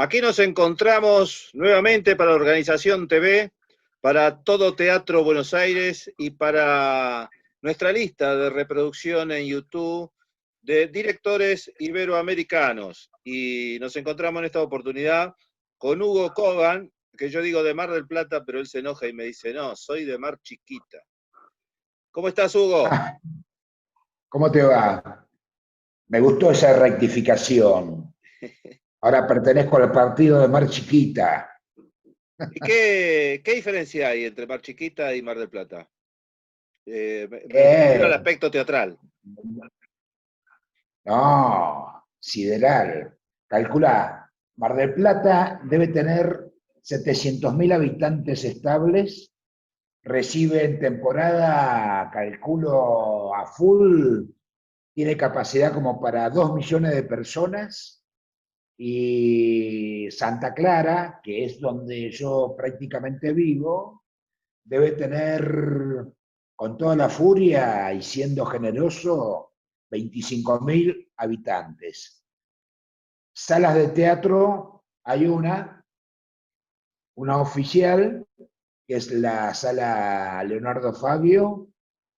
Aquí nos encontramos nuevamente para Organización TV, para Todo Teatro Buenos Aires y para nuestra lista de reproducción en YouTube de directores iberoamericanos. Y nos encontramos en esta oportunidad con Hugo Kogan, que yo digo de Mar del Plata, pero él se enoja y me dice, no, soy de Mar Chiquita. ¿Cómo estás, Hugo? ¿Cómo te va? Me gustó esa rectificación. Ahora pertenezco al partido de Mar Chiquita. ¿Y qué diferencia hay entre Mar Chiquita y Mar del Plata? Me refiero al Eh, aspecto teatral. no, sideral. Calcula, Mar del Plata debe tener 700.000 habitantes estables, recibe en temporada, calculo a full, tiene capacidad como para 2 millones de personas. Y Santa Clara, que es donde yo prácticamente vivo, debe tener, con toda la furia y siendo generoso, 25.000 habitantes. Salas de teatro, hay una oficial, que es la sala Leonardo Fabio,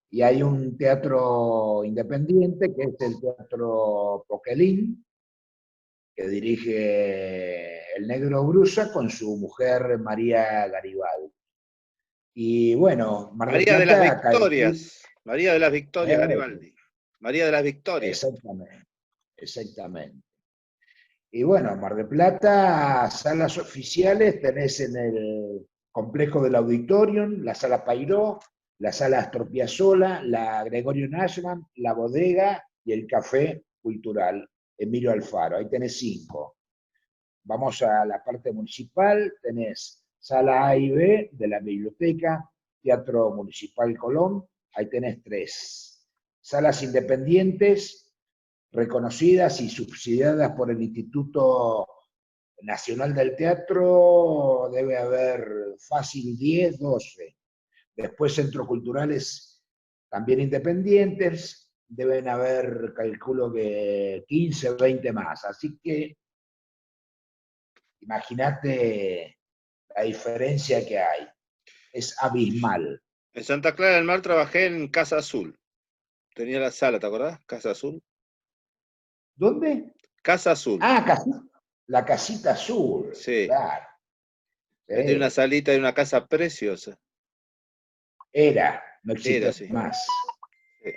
y hay un teatro independiente, que es el Teatro Poquelín, que dirige el Negro Brusa con su mujer María Garibaldi. Y bueno, Mar del María de las Plata, Victorias. María de las Victorias eh, Garibaldi. María de las Victorias. exactamente, exactamente. Y bueno, Mar del Plata, salas oficiales, tenés en el complejo del Auditorium, la sala Pairó, la sala Astor Piazzolla, la Gregorio Nashman, la bodega y el café cultural Emilio Alfaro. Ahí tenés 5. Vamos a la parte municipal, tenés sala A y B de la biblioteca, Teatro Municipal Colón, ahí tenés 3. Salas independientes, reconocidas y subsidiadas por el Instituto Nacional del Teatro, debe haber fácil 10, 12. Después centros culturales también independientes, deben haber, calculo que 15, 20 más. Así que imagínate la diferencia que hay. Es abismal. En Santa Clara del Mar trabajé en Casa Azul. Tenía la sala, ¿te acordás? Casa Azul. ¿Dónde? Casa Azul. Ah, la casita azul, Sí. claro. Ahí tenía una Sí. salita y una casa preciosa. Era, no Era existe así. más. Sí.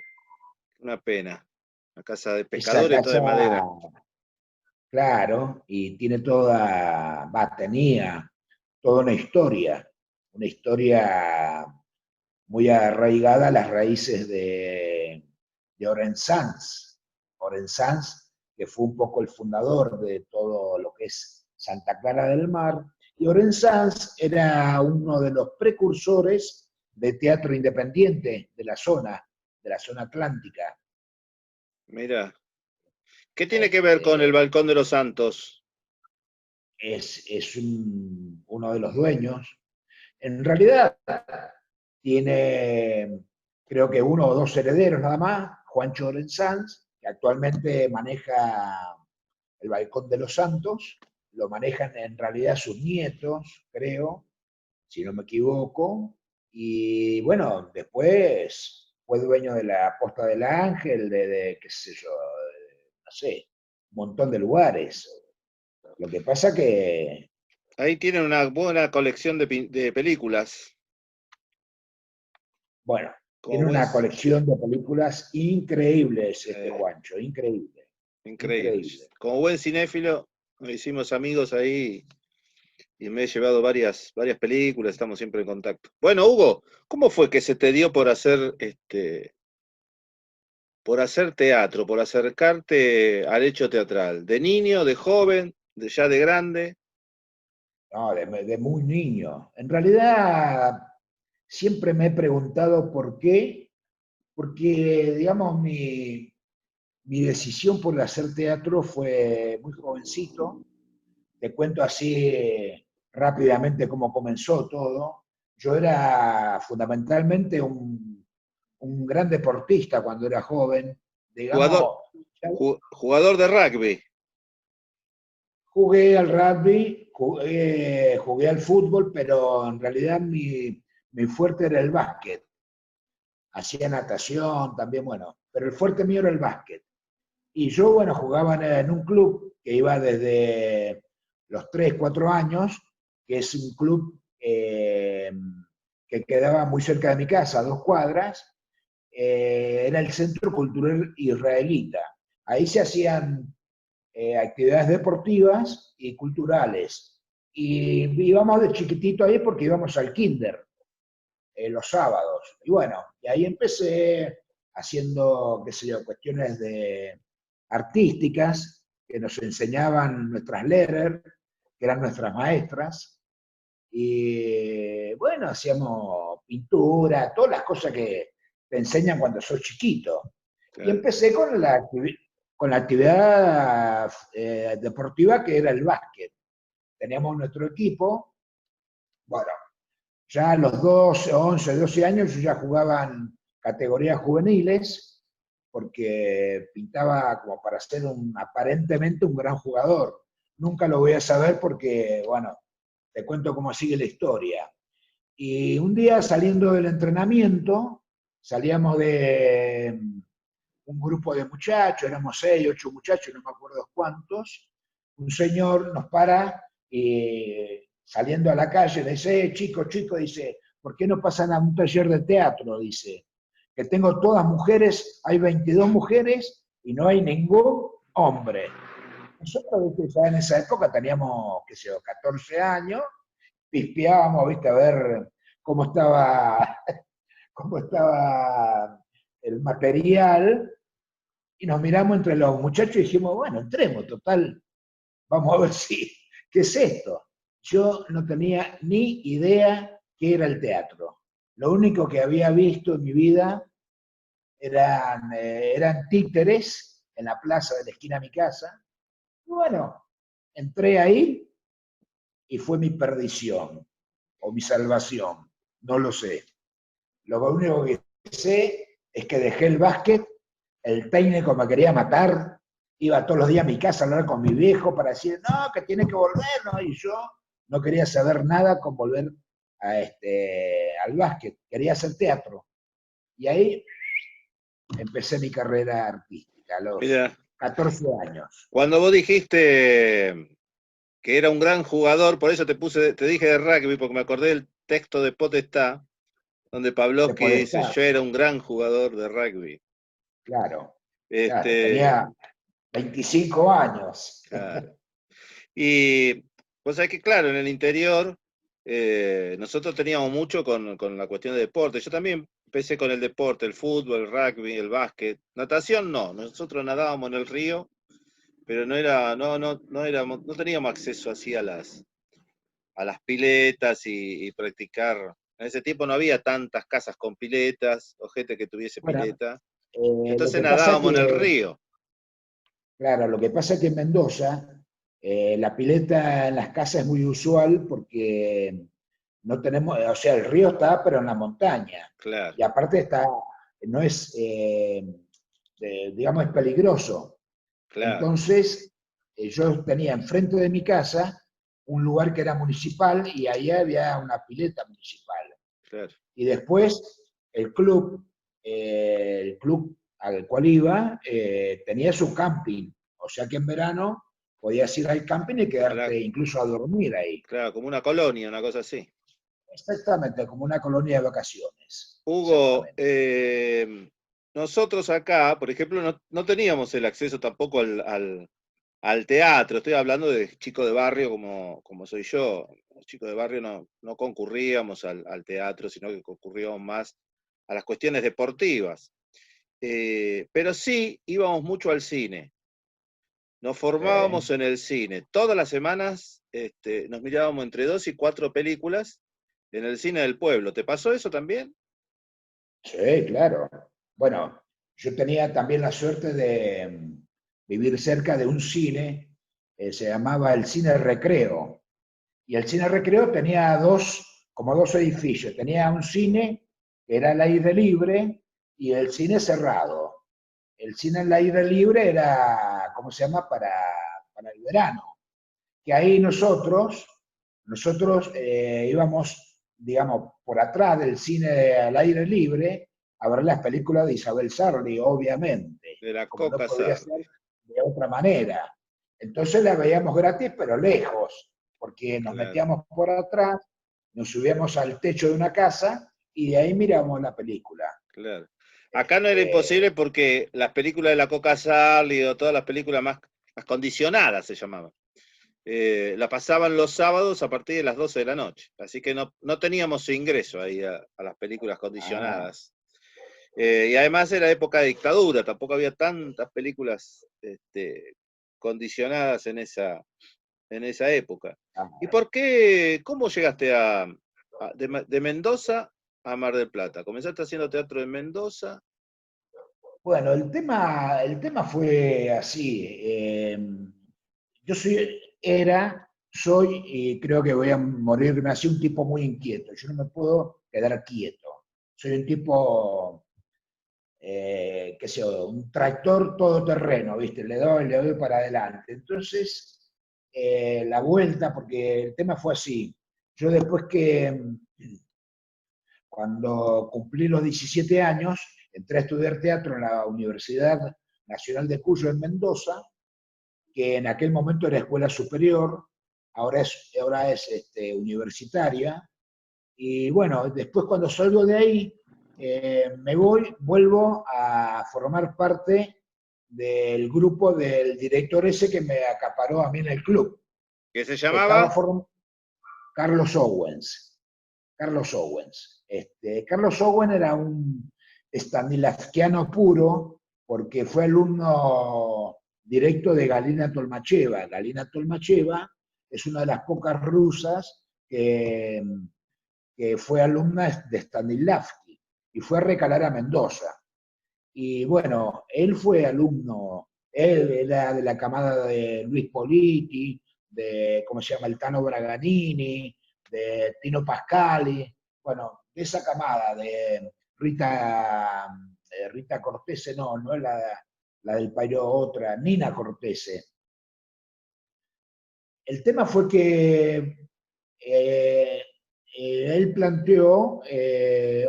Una pena. Una casa de Esa pescadores, toda de casa, madera. claro, y tiene tenía toda una historia muy arraigada a las raíces de Oren Sanz. Oren Sanz, que fue un poco el fundador de todo lo que es Santa Clara del Mar, y Oren Sanz era uno de los precursores de teatro independiente de la zona atlántica. Mira. ¿Qué tiene que ver con el Este, Balcón de los Santos? es uno de los dueños. En realidad tiene, creo que uno o dos herederos nada más, Juancho Sanz, que actualmente maneja el Balcón de los Santos, lo manejan en realidad sus nietos, creo, si no me equivoco, y bueno, después fue dueño de la Posta del Ángel, de qué sé yo, no sé, un montón de lugares. Lo que pasa que, Ahí tienen una buena colección de películas. bueno, Como tiene buen, una colección de películas increíbles este eh, Juancho, increíble, increíble. increíble. Como buen cinéfilo, nos hicimos amigos ahí y me he llevado varias películas, estamos siempre en contacto. Bueno, Hugo, ¿cómo fue que se te dio por hacer teatro, por acercarte al hecho teatral? ¿De niño, de joven, ya de grande? No, de muy niño. En realidad, siempre me he preguntado por qué, porque, digamos, mi decisión por hacer teatro fue muy jovencito. Te cuento así rápidamente cómo comenzó todo. Yo era fundamentalmente un gran deportista cuando era joven. Jugador, Digamos, jugador de rugby. Jugué al rugby, jugué al fútbol, pero en realidad mi fuerte era el básquet. Hacía natación también, bueno, pero el fuerte mío era el básquet. Y yo, bueno, jugaba en un club que iba desde los 3 4 años, que es un club que quedaba muy cerca de mi casa, a 2 cuadras. Era el Centro Cultural Israelita. Ahí se hacían actividades deportivas y culturales. Y íbamos de chiquitito ahí porque íbamos al kinder los sábados. Y bueno, y ahí empecé haciendo, qué sé yo, cuestiones de artísticas que nos enseñaban nuestras lehrers, que eran nuestras maestras. Y bueno, hacíamos pintura, todas las cosas que te enseñan cuando sos chiquito. Y Claro. empecé con la actividad deportiva que era el básquet. Teníamos nuestro equipo, bueno, ya a los 12, 11, 12 años yo ya jugaba en categorías juveniles, porque pintaba como para ser aparentemente un gran jugador. Nunca lo voy a saber porque, bueno, te cuento cómo sigue la historia. Y un día saliendo del entrenamiento, salíamos de un grupo de muchachos, éramos 6, 8 muchachos, no me acuerdo cuántos, un señor nos para y saliendo a la calle le dice, chicos, chicos, dice, ¿por qué no pasan a un taller de teatro? Dice, que tengo todas mujeres, hay 22 mujeres y no hay ningún hombre. Nosotros, ¿viste? Ya en esa época teníamos, qué sé yo, 14 años, pispeábamos, viste, a ver cómo estaba, cómo estaba el material, y nos miramos entre los muchachos y dijimos, bueno, entremos, total, vamos a ver si, ¿qué es esto? Yo no tenía ni idea qué era el teatro. Lo único que había visto en mi vida eran títeres en la plaza de la esquina de mi casa. Y bueno, entré ahí y fue mi perdición o mi salvación, no lo sé. Lo único que sé es que dejé el básquet, el técnico me quería matar, iba todos los días a mi casa a hablar con mi viejo para decir, no, que tiene que volver, ¿no? Y yo no quería saber nada con volver al básquet, quería hacer teatro. Y ahí empecé mi carrera artística, a los Mira, 14 años. cuando vos dijiste que era un gran jugador, por eso te dije de rugby, porque me acordé del texto de Potestad, donde De Pavlovsky dice, Podestá, yo era un gran jugador de rugby. claro, claro, Este, tenía 25 años. claro. Y pues sabés que, claro, en el interior nosotros teníamos mucho con la cuestión de deporte. Yo también empecé con el deporte, el fútbol, el rugby, el básquet. Natación no, nosotros nadábamos en el río, pero no teníamos acceso así a las piletas y practicar. En ese tiempo no había tantas casas con piletas o gente que tuviese Bueno, pileta. lo Entonces que pasa nadábamos en el que, río. claro, lo que pasa es que en Mendoza la pileta en las casas es muy usual porque no tenemos, o sea, el río está, pero en la montaña. Claro, Y aparte está, no es, digamos, es peligroso. claro, Entonces, yo tenía enfrente de mi casa un lugar que era municipal y ahí había una pileta municipal. claro. Y después el club al cual iba tenía su camping, o sea que en verano podías ir al camping y Era, quedarte incluso a dormir ahí. claro, como una colonia, una cosa así. Exactamente, como una colonia de vacaciones. Hugo, Exactamente. nosotros acá, por ejemplo, no teníamos el acceso tampoco al teatro. Estoy hablando de chicos de barrio como soy yo. Los chicos de barrio no concurríamos al teatro, sino que concurríamos más a las cuestiones deportivas. Pero sí íbamos mucho al cine. Nos formábamos en el cine. Todas las semanas nos mirábamos entre 2 y 4 películas en el cine del pueblo. ¿Te pasó eso también? Sí, claro. Bueno, yo tenía también la suerte de vivir cerca de un cine, se llamaba el Cine Recreo. Y el Cine Recreo tenía como dos edificios. Tenía un cine que era al aire libre y el cine cerrado. El cine al aire libre era, ¿cómo se llama? Para el verano. que ahí nosotros íbamos, digamos, por atrás del cine al aire libre a ver las películas de Isabel Sarli, obviamente, de la como no Coca podría ser Sarli. de otra manera. Entonces la veíamos gratis, pero lejos, porque nos Claro, metíamos por atrás, nos subíamos al techo de una casa y de ahí miramos la película. claro. Acá no era Este, imposible porque las películas de la Coca Sarli o todas las películas más condicionadas se llamaban. La pasaban los sábados a partir de las 12 de la noche. Así que no teníamos ingreso ahí a las películas ah, condicionadas. Y además era época de dictadura, tampoco había tantas películas condicionadas en esa época. ¿Y ah. por qué, cómo llegaste de Mendoza a Mar del Plata? ¿Comenzaste haciendo teatro en Mendoza? Bueno, el tema fue así. Yo soy, y creo que voy a morirme así, un tipo muy inquieto. Yo no me puedo quedar quieto. Soy un tipo, qué sé yo, un tractor todoterreno, ¿viste? Le doy para adelante. Entonces, la vuelta, porque el tema fue así. Yo después cuando cumplí los 17 años, entré a estudiar teatro en la Universidad Nacional de Cuyo en Mendoza, que en aquel momento era escuela superior, ahora es universitaria. Y bueno, después cuando salgo de ahí, vuelvo a formar parte del grupo del director ese que me acaparó a mí en el club, ¿Qué se que estaba llamaba? Carlos Owens. Carlos Owens. Carlos Owens era un stanislavskiano puro porque fue alumno directo de Galina Tolmacheva. Galina Tolmacheva es una de las pocas rusas que fue alumna de Stanislavski y fue a recalar a Mendoza. Y bueno, él fue alumno, él era de la camada de Luis Politi, de, ¿cómo se llama?, el Tano Braganini, de Tino Pascali, bueno, de esa camada de Rita Cortese, no es la del Pairo, otra, Nina Cortese. El tema fue que él planteó,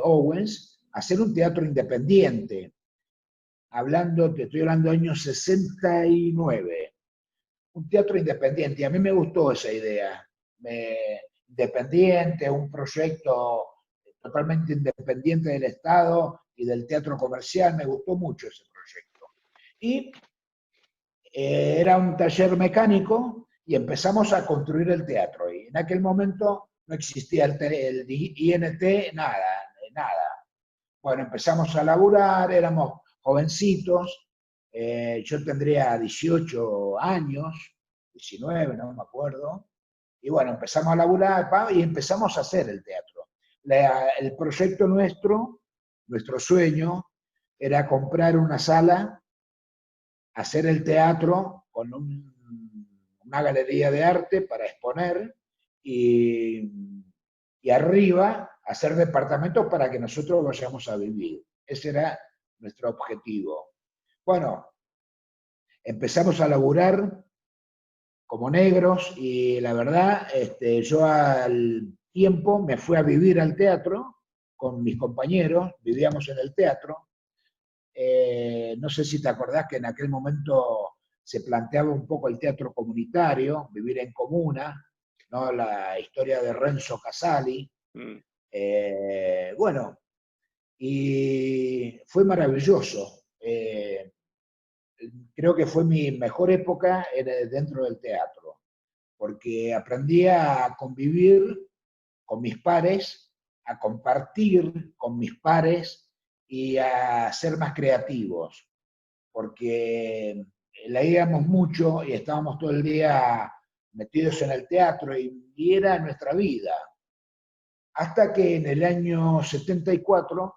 Owens, hacer un teatro independiente, te estoy hablando de años 69, un teatro independiente, y a mí me gustó esa idea, independiente, un proyecto totalmente independiente del Estado y del teatro comercial, me gustó mucho ese proyecto. Y era un taller mecánico y empezamos a construir el teatro, y en aquel momento no existía el INT, nada. Bueno, empezamos a laburar, éramos jovencitos, yo tendría 18 años, 19, no me acuerdo, y bueno, empezamos a laburar y empezamos a hacer el teatro. El proyecto nuestro sueño, era comprar una sala, hacer el teatro con una galería de arte para exponer y, y arriba hacer departamentos para que nosotros vayamos a vivir. Ese era nuestro objetivo. Bueno, empezamos a laburar como negros y la verdad, yo al tiempo me fui a vivir al teatro con mis compañeros, vivíamos en el teatro. No sé si te acordás que en aquel momento se planteaba un poco el teatro comunitario, vivir en comuna, ¿no? La historia de Renzo Casali. Mm. Bueno, y fue maravilloso. Creo que fue mi mejor época dentro del teatro, porque aprendí a convivir con mis pares, a compartir con mis pares y a ser más creativos, porque leíamos mucho y estábamos todo el día metidos en el teatro y era nuestra vida. Hasta que en el año 74,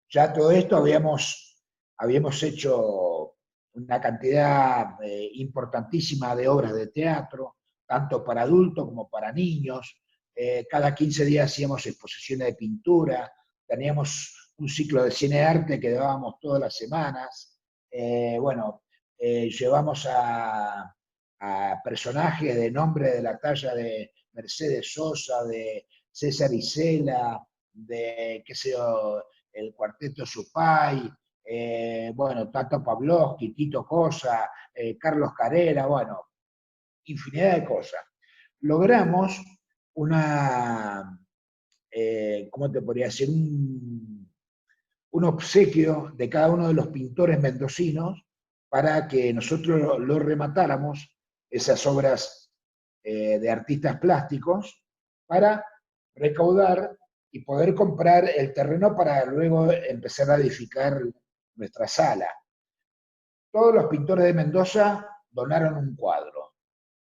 ya todo esto habíamos hecho una cantidad importantísima de obras de teatro, tanto para adultos como para niños. Cada 15 días hacíamos exposiciones de pintura, teníamos un ciclo de cine-arte que dábamos todas las semanas. Bueno, llevamos a a personajes de nombre de la talla de Mercedes Sosa, de César Isela, de, qué sé yo, el Cuarteto Supay, bueno, Tato Pavlovsky, Tito Cosa, Carlos Carrera, bueno, infinidad de cosas. Logramos una, ¿cómo te podría decir? Un obsequio de cada uno de los pintores mendocinos para que nosotros lo rematáramos, esas obras de artistas plásticos, para recaudar y poder comprar el terreno para luego empezar a edificar nuestra sala. Todos los pintores de Mendoza donaron un cuadro,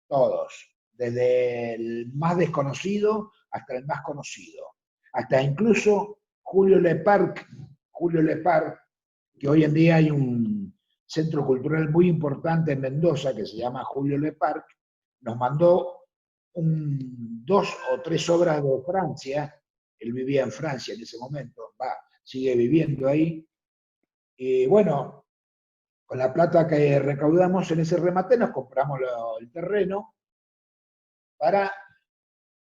todos, desde el más desconocido hasta el más conocido, hasta incluso Julio Lepar, que hoy en día hay un centro cultural muy importante en Mendoza que se llama Julio Lepar, nos mandó dos o tres obras de Francia. Él vivía en Francia en ese momento, sigue viviendo ahí. Y bueno, con la plata que recaudamos en ese remate nos compramos el terreno para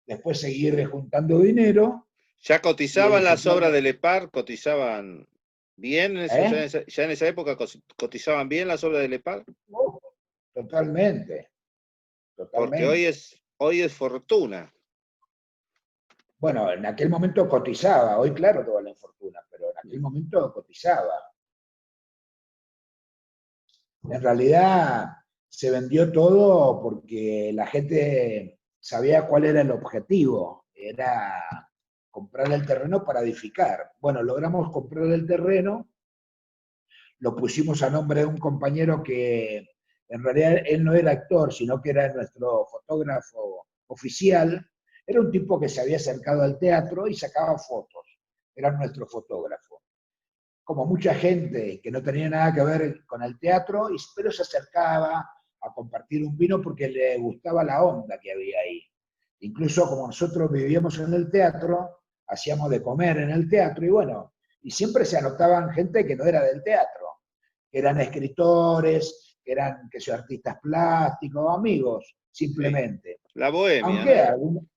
después seguir juntando dinero ¿Ya y cotizaban las edificar. obras de Lepar? ¿Cotizaban bien? ¿Eh? Ya en esa época cotizaban bien las obras de Lepar? Oh, totalmente, Porque totalmente. hoy es fortuna. Bueno, en aquel momento cotizaba, hoy claro que vale fortuna, pero en aquel momento cotizaba. En realidad se vendió todo porque la gente sabía cuál era el objetivo, era comprar el terreno para edificar. Bueno, logramos comprar el terreno, lo pusimos a nombre de un compañero que en realidad él no era actor, sino que era nuestro fotógrafo oficial. Era un tipo que se había acercado al teatro y sacaba fotos, era nuestro fotógrafo. Como mucha gente que no tenía nada que ver con el teatro, pero se acercaba a compartir un vino porque le gustaba la onda que había ahí. Incluso como nosotros vivíamos en el teatro, hacíamos de comer en el teatro y bueno, y siempre se anotaban gente que no era del teatro, que eran escritores, que eran, que son artistas plásticos, amigos, Sí. simplemente. La bohemia, Aunque ¿no?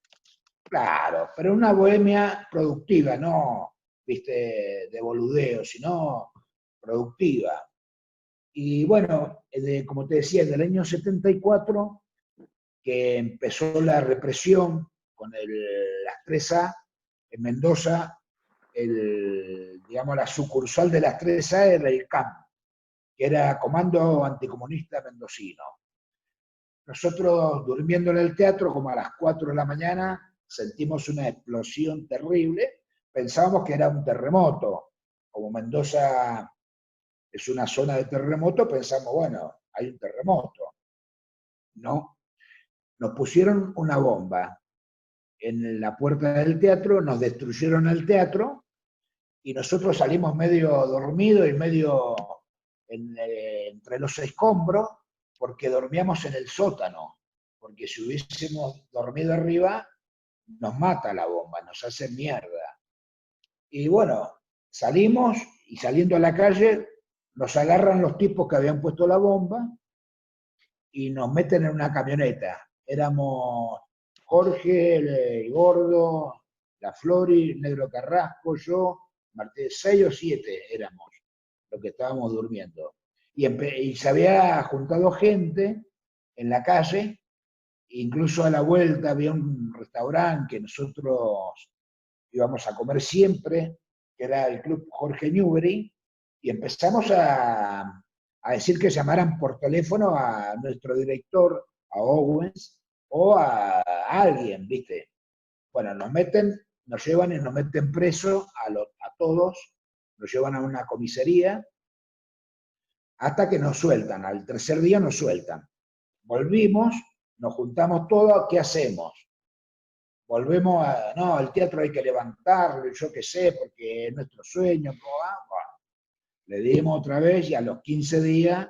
claro, pero una bohemia productiva, no, viste, de boludeo, sino productiva. Y bueno, como te decía, en el año 74, que empezó la represión con las 3A, en Mendoza, digamos, la sucursal de las 3A era el CAM, que era Comando Anticomunista Mendocino. Nosotros durmiendo en el teatro, como a las 4 de la mañana, sentimos una explosión terrible, pensábamos que era un terremoto. Como Mendoza es una zona de terremoto, pensamos, bueno, hay un terremoto. No, nos pusieron una bomba en la puerta del teatro, nos destruyeron el teatro y nosotros salimos medio dormidos y medio entre los escombros porque dormíamos en el sótano, porque si hubiésemos dormido arriba nos mata la bomba, nos hace mierda. Y bueno, salimos y saliendo a la calle nos agarran los tipos que habían puesto la bomba y nos meten en una camioneta. Éramos Jorge, el Gordo, la Flori, Negro Carrasco, yo, Martín, 6 o 7 éramos los que estábamos durmiendo. Y se había juntado gente en la calle, incluso a la vuelta había un restaurante que nosotros íbamos a comer siempre, que era el Club Jorge Newbery, y empezamos a decir que llamaran por teléfono a nuestro director, a Owens, o a alguien, ¿viste? Bueno, nos llevan y nos meten preso a todos, nos llevan a una comisaría, hasta que nos sueltan, al tercer día nos sueltan. Volvimos, nos juntamos todos, ¿qué hacemos? Volvemos a, no, el teatro hay que levantarlo, yo qué sé, porque es nuestro sueño, bueno, le dimos otra vez y a los 15 días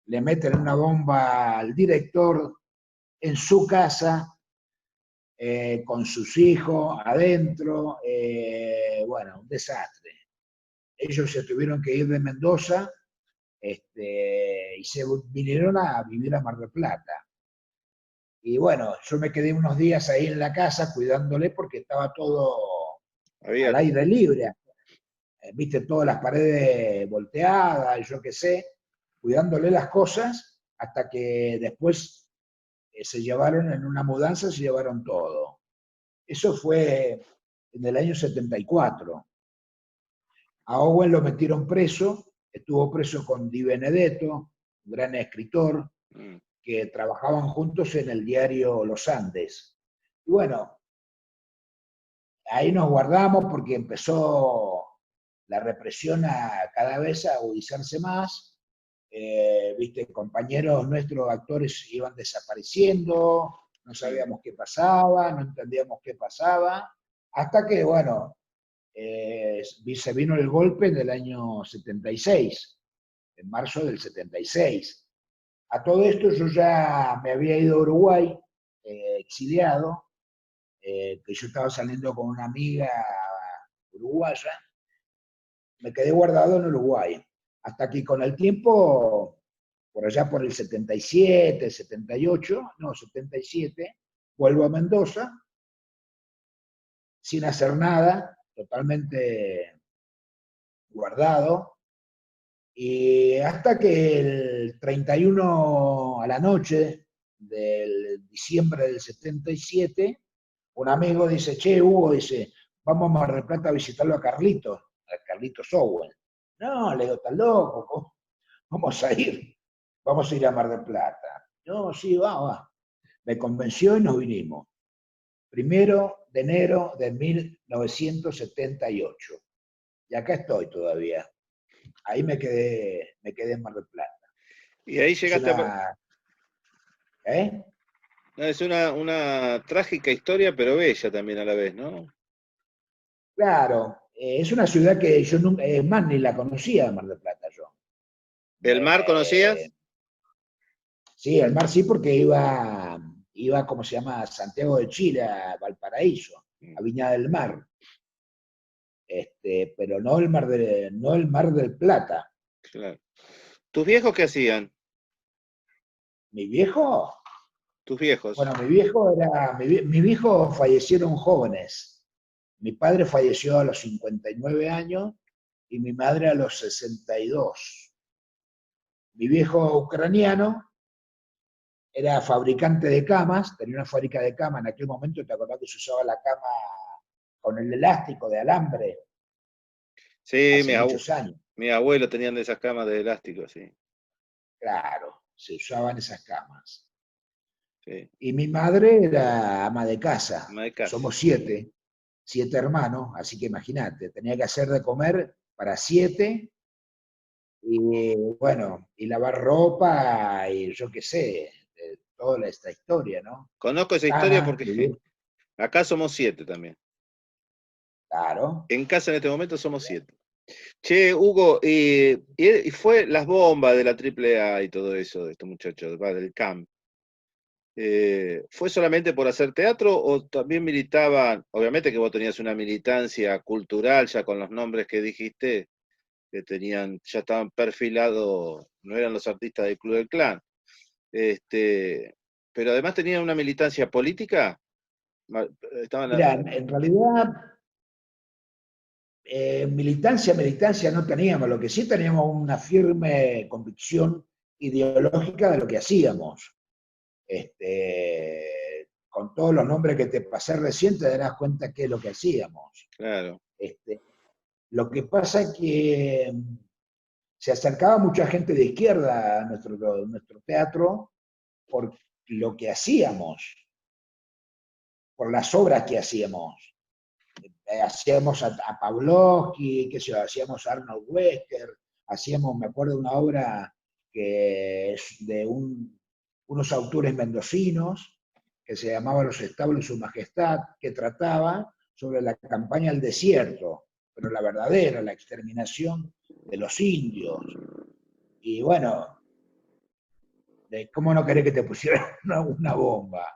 le meten una bomba al director en su casa, con sus hijos adentro, bueno, un desastre. Ellos se tuvieron que ir de Mendoza y se vinieron a vivir a Mar del Plata. Y bueno, yo me quedé unos días ahí en la casa cuidándole porque estaba todo al Abierto. aire libre. Viste todas las paredes volteadas, yo qué sé, cuidándole las cosas, hasta que después se llevaron en una mudanza, se llevaron todo. Eso fue en el año 74. A Owen lo metieron preso, estuvo preso con Di Benedetto, un gran escritor, Mm. que trabajaban juntos en el diario Los Andes. Y bueno, ahí nos guardamos porque empezó la represión a cada vez a agudizarse más. Viste, compañeros nuestros actores iban desapareciendo, no sabíamos qué pasaba, no entendíamos qué pasaba, hasta que, bueno, se vino el golpe en el año 76, en marzo del 76. A todo esto yo ya me había ido a Uruguay, exiliado, que yo estaba saliendo con una amiga uruguaya, me quedé guardado en Uruguay, hasta que con el tiempo, por allá por el 77, 78, no, 77, vuelvo a Mendoza, sin hacer nada, totalmente guardado, y hasta que el 31 a la noche del diciembre del 77, un amigo dice, che, Hugo, dice, vamos a Mar del Plata a visitarlo a Carlitos Owen. No, le digo, ¿estás loco? ¿Cómo? Vamos a ir a Mar del Plata. No, sí, va. Me convenció y nos vinimos. 1 de enero de 1978. Y acá estoy todavía. Ahí me quedé en Mar del Plata. Y ahí Es llegaste a... una, ¿eh? No, es una trágica historia, pero bella también a la vez, ¿no? Claro, es una ciudad que yo nunca, más ni la conocía, Mar del Plata, yo. ¿El mar conocías? Sí, el mar sí, porque iba, ¿cómo se llama? A Santiago de Chile, a Valparaíso, a Viña del Mar. Pero no el Mar del Plata. Claro. ¿Tus viejos qué hacían? Mi viejo, ¿Tus viejos? bueno, mi viejo fallecieron jóvenes. Mi padre falleció a los 59 años y mi madre a los 62. Mi viejo ucraniano era fabricante de camas, tenía una fábrica de camas. En aquel momento, ¿te acordás que se usaba la cama con el elástico de alambre? Sí, Hace muchos años. mi abuelo tenían de esas camas de elástico, sí. Claro, se usaban esas camas. Sí, Y mi madre era ama de casa. ama de casa. Somos siete hermanos, así que imagínate, tenía que hacer de comer para 7 y bueno, y lavar ropa y yo qué sé, toda esta historia, ¿no? Conozco esa historia Cama, porque vivir, acá somos 7 también. claro. En casa en este momento somos 7. Che, Hugo, y fue las bombas de la AAA y todo eso de estos muchachos, del camp. ¿Fue solamente por hacer teatro o también militaban? Obviamente que vos tenías una militancia cultural ya con los nombres que dijiste, que tenían, ya estaban perfilados, no eran los artistas del Club del Clan. Pero además tenían una militancia política. Ma- Estaban, Mira, en realidad militancia no teníamos, lo que sí teníamos una firme convicción ideológica de lo que hacíamos. Con todos los nombres que te pasé recién te darás cuenta qué es lo que hacíamos. claro. Este, lo que pasa es que se acercaba mucha gente de izquierda a nuestro teatro por lo que hacíamos, por las obras que hacíamos. Hacíamos a Pavlovsky, qué sé yo, hacíamos a Arnold Wesker, hacíamos, me acuerdo, una obra que es de unos autores mendocinos, que se llamaba Los establos y su majestad, que trataba sobre la campaña al desierto, pero la verdadera, la exterminación de los indios. Y bueno, ¿cómo no querés que te pusieran una bomba?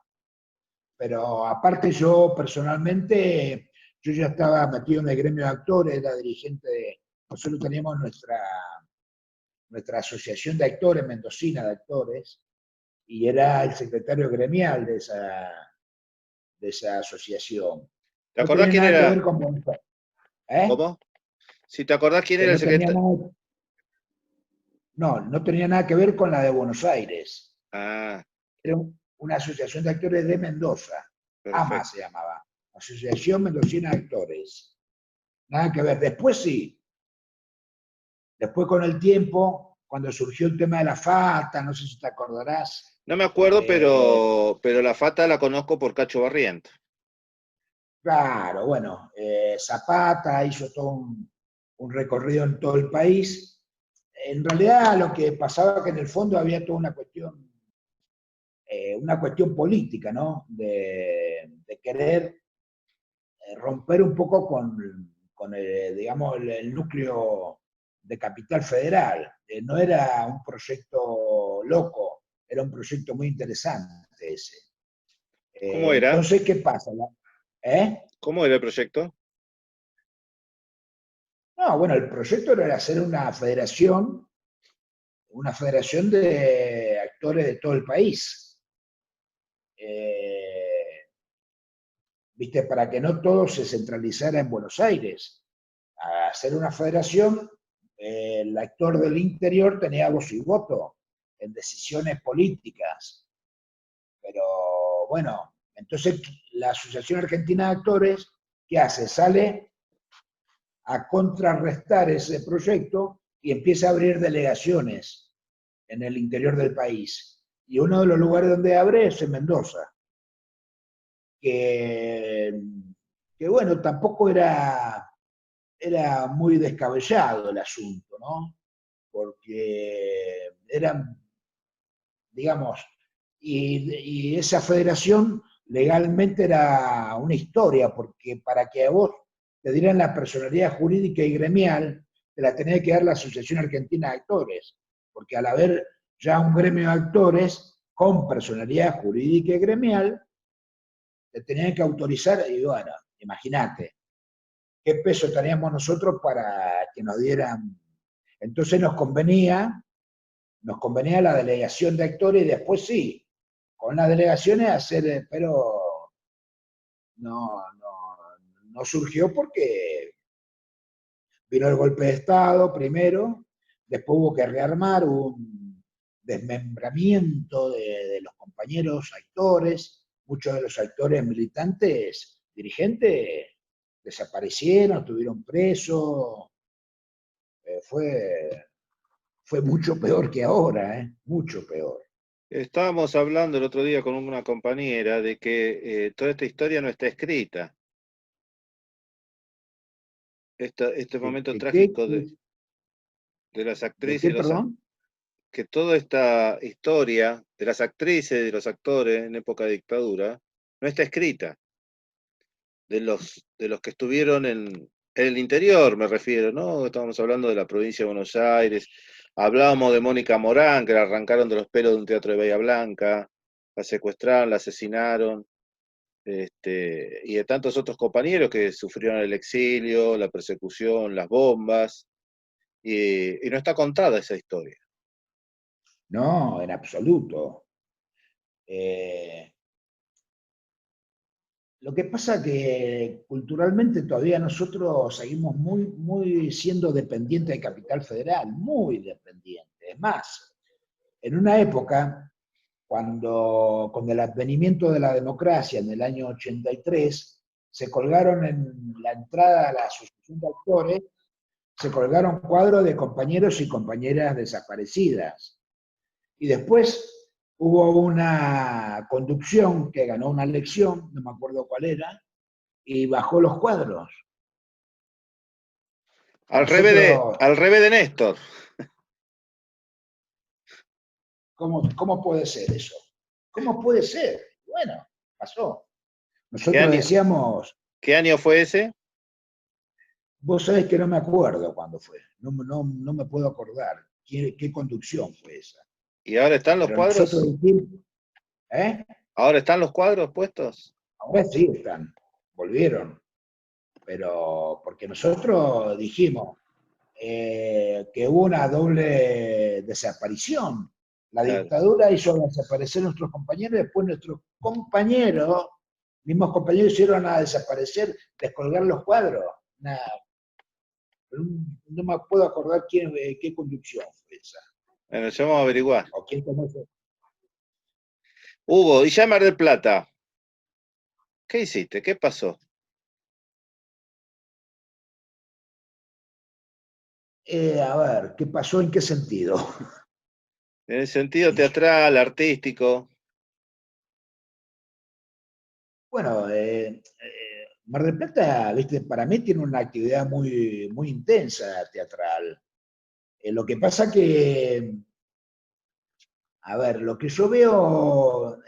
Pero aparte yo personalmente, yo ya estaba metido en el gremio de actores, era dirigente nosotros teníamos nuestra asociación de actores, mendocina de actores, y era el secretario gremial de esa asociación. ¿Te No acordás tenía quién nada que era? ver con Buenos Aires, ¿eh? ¿Cómo? Si te acordás quién Que era el no tenía secretario. nada, no tenía nada que ver con la de Buenos Aires. Ah, Era una asociación de actores de Mendoza, AMA perfecto. se llamaba, Asociación Mendocina de Actores. Nada que ver. Después sí, después con el tiempo, cuando surgió el tema de la FATA, no sé si te acordarás. No me acuerdo, eh, pero la Fata la conozco por Cacho Barriento. claro, bueno, Zapata hizo todo un recorrido en todo el país. En realidad lo que pasaba que en el fondo había toda una cuestión política, ¿no? De querer romper un poco con digamos, el núcleo de Capital Federal. No era un proyecto loco, era un proyecto muy interesante ese. ¿Cómo era? Entonces, ¿qué pasa? ¿Eh? ¿Cómo era el proyecto? No, bueno, el proyecto era hacer una federación de actores de todo el país. ¿Viste? Para que no todo se centralizara en Buenos Aires. A hacer una federación, el actor del interior tenía voz y voto en decisiones políticas. Pero bueno, entonces la Asociación Argentina de Actores, ¿qué hace? Sale a contrarrestar ese proyecto y empieza a abrir delegaciones en el interior del país. Y uno de los lugares donde abre es en Mendoza, que, que bueno, tampoco era muy descabellado el asunto, ¿no? Porque eran, digamos, y esa federación legalmente era una historia, porque para que a vos te dieran la personalidad jurídica y gremial, te la tenía que dar la Asociación Argentina de Actores, porque al haber ya un gremio de actores con personalidad jurídica y gremial, te tenían que autorizar, y bueno, imagínate, qué peso teníamos nosotros para que nos dieran. Entonces nos convenía la delegación de actores y después sí, con las delegaciones hacer, pero no surgió porque vino el golpe de Estado primero, después hubo que rearmar, hubo un desmembramiento de los compañeros actores, muchos de los actores militantes, dirigentes, desaparecieron, estuvieron presos, fue mucho peor que ahora, mucho peor. Estábamos hablando el otro día con una compañera de que toda esta historia no está escrita. Este momento trágico de las ¿De actrices qué, y perdón? que toda esta historia de las actrices y de los actores en época de dictadura no está escrita. De los que estuvieron en el interior, me refiero, ¿no? Estábamos hablando de la provincia de Buenos Aires, hablábamos de Mónica Morán, que la arrancaron de los pelos de un teatro de Bahía Blanca, la secuestraron, la asesinaron, y de tantos otros compañeros que sufrieron el exilio, la persecución, las bombas, y no está contada esa historia. No, en absoluto. Eh, lo que pasa que culturalmente todavía nosotros seguimos muy siendo dependientes de Capital Federal, muy dependientes. Es más, en una época, con el advenimiento de la democracia en el año 83, se colgaron en la entrada a la Asociación de Actores, se colgaron cuadros de compañeros y compañeras desaparecidas. Y después hubo una conducción que ganó una elección, no me acuerdo cuál era, y bajó los cuadros. A nosotros, Al revés de Néstor. ¿cómo puede ser eso? ¿Cómo puede ser? Bueno, pasó. ¿Qué Nosotros año, decíamos, qué año fue ese? vos sabés que no me acuerdo cuándo fue, no me puedo acordar qué conducción fue esa. ¿Y ahora están los Pero nosotros cuadros? dijimos, ¿eh? ¿Ahora están los cuadros puestos? Ahora sí están, volvieron, pero porque nosotros dijimos que hubo una doble desaparición. La claro. dictadura hizo desaparecer a nuestros compañeros, después nuestros compañeros, mismos compañeros, hicieron a desaparecer, descolgar los cuadros. Nada, no me puedo acordar qué conducción fue esa. Bueno, ya vamos a averiguar. O quién tomó ese. Hugo, y ya Mar del Plata, ¿qué hiciste? ¿Qué pasó? A ver, ¿qué pasó? ¿En qué sentido? En el sentido teatral, artístico. Bueno, Mar del Plata, viste, para mí tiene una actividad muy intensa teatral. Lo que pasa que, a ver, lo que yo veo,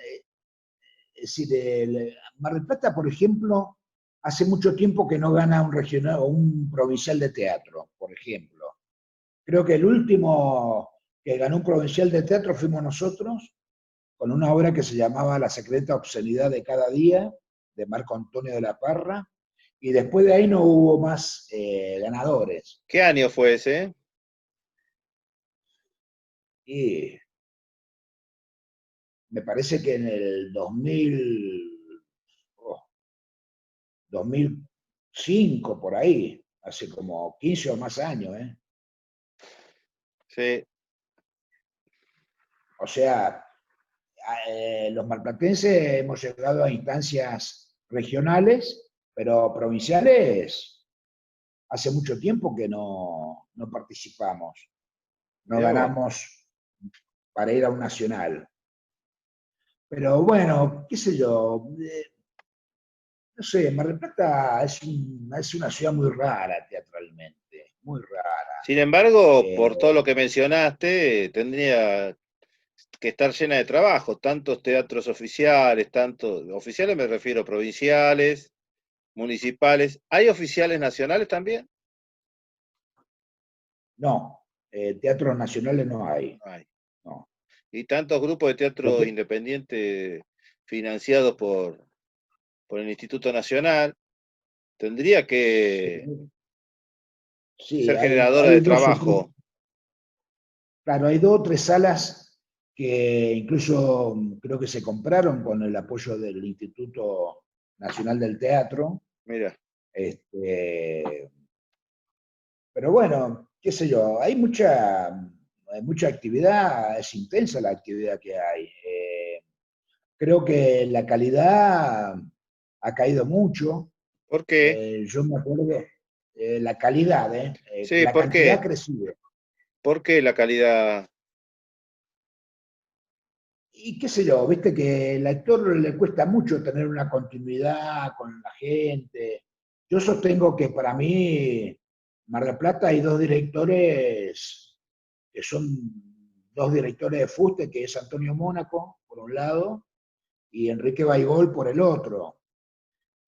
es decir, Mar del Plata, por ejemplo, hace mucho tiempo que no gana un regional o un provincial de teatro, por ejemplo. Creo que el último que ganó un provincial de teatro fuimos nosotros, con una obra que se llamaba La secreta obscenidad de cada día, de Marco Antonio de la Parra, y después de ahí no hubo más ganadores. ¿Qué año fue ese? Y me parece que en el 2005, por ahí, hace como 15 o más años, ¿eh? Sí, O sea, los marplatenses hemos llegado a instancias regionales, pero provinciales hace mucho tiempo que no participamos, no mirá vos. ganamos para ir a un nacional. Pero bueno, qué sé yo, no sé, Mar del Plata es una ciudad muy rara teatralmente, muy rara. Sin embargo, Eh, por todo lo que mencionaste, tendría que estar llena de trabajo, tantos teatros oficiales, tantos, oficiales me refiero, provinciales, municipales. ¿Hay oficiales nacionales también? no, teatros nacionales no hay, Hay. no. Y tantos grupos de Lo teatro que, independiente financiados por el Instituto Nacional, tendría que sí, ser generadora hay de dos o tres. trabajo. Claro, hay dos o tres salas que incluso creo que se compraron con el apoyo del Instituto Nacional del Teatro. Mira, Este, pero bueno, qué sé yo, hay mucha actividad, es intensa la actividad que hay. Creo que la calidad ha caído mucho. ¿por qué? Yo me acuerdo, la calidad, Sí, la ¿por cantidad ha qué? crecido. ¿Por qué la calidad? Y qué sé yo, viste que al actor le cuesta mucho tener una continuidad con la gente. Yo sostengo que para mí, Mar del Plata hay dos directores que son dos directores de fuste, que es Antonio Mónaco, por un lado, y Enrique Baigol por el otro.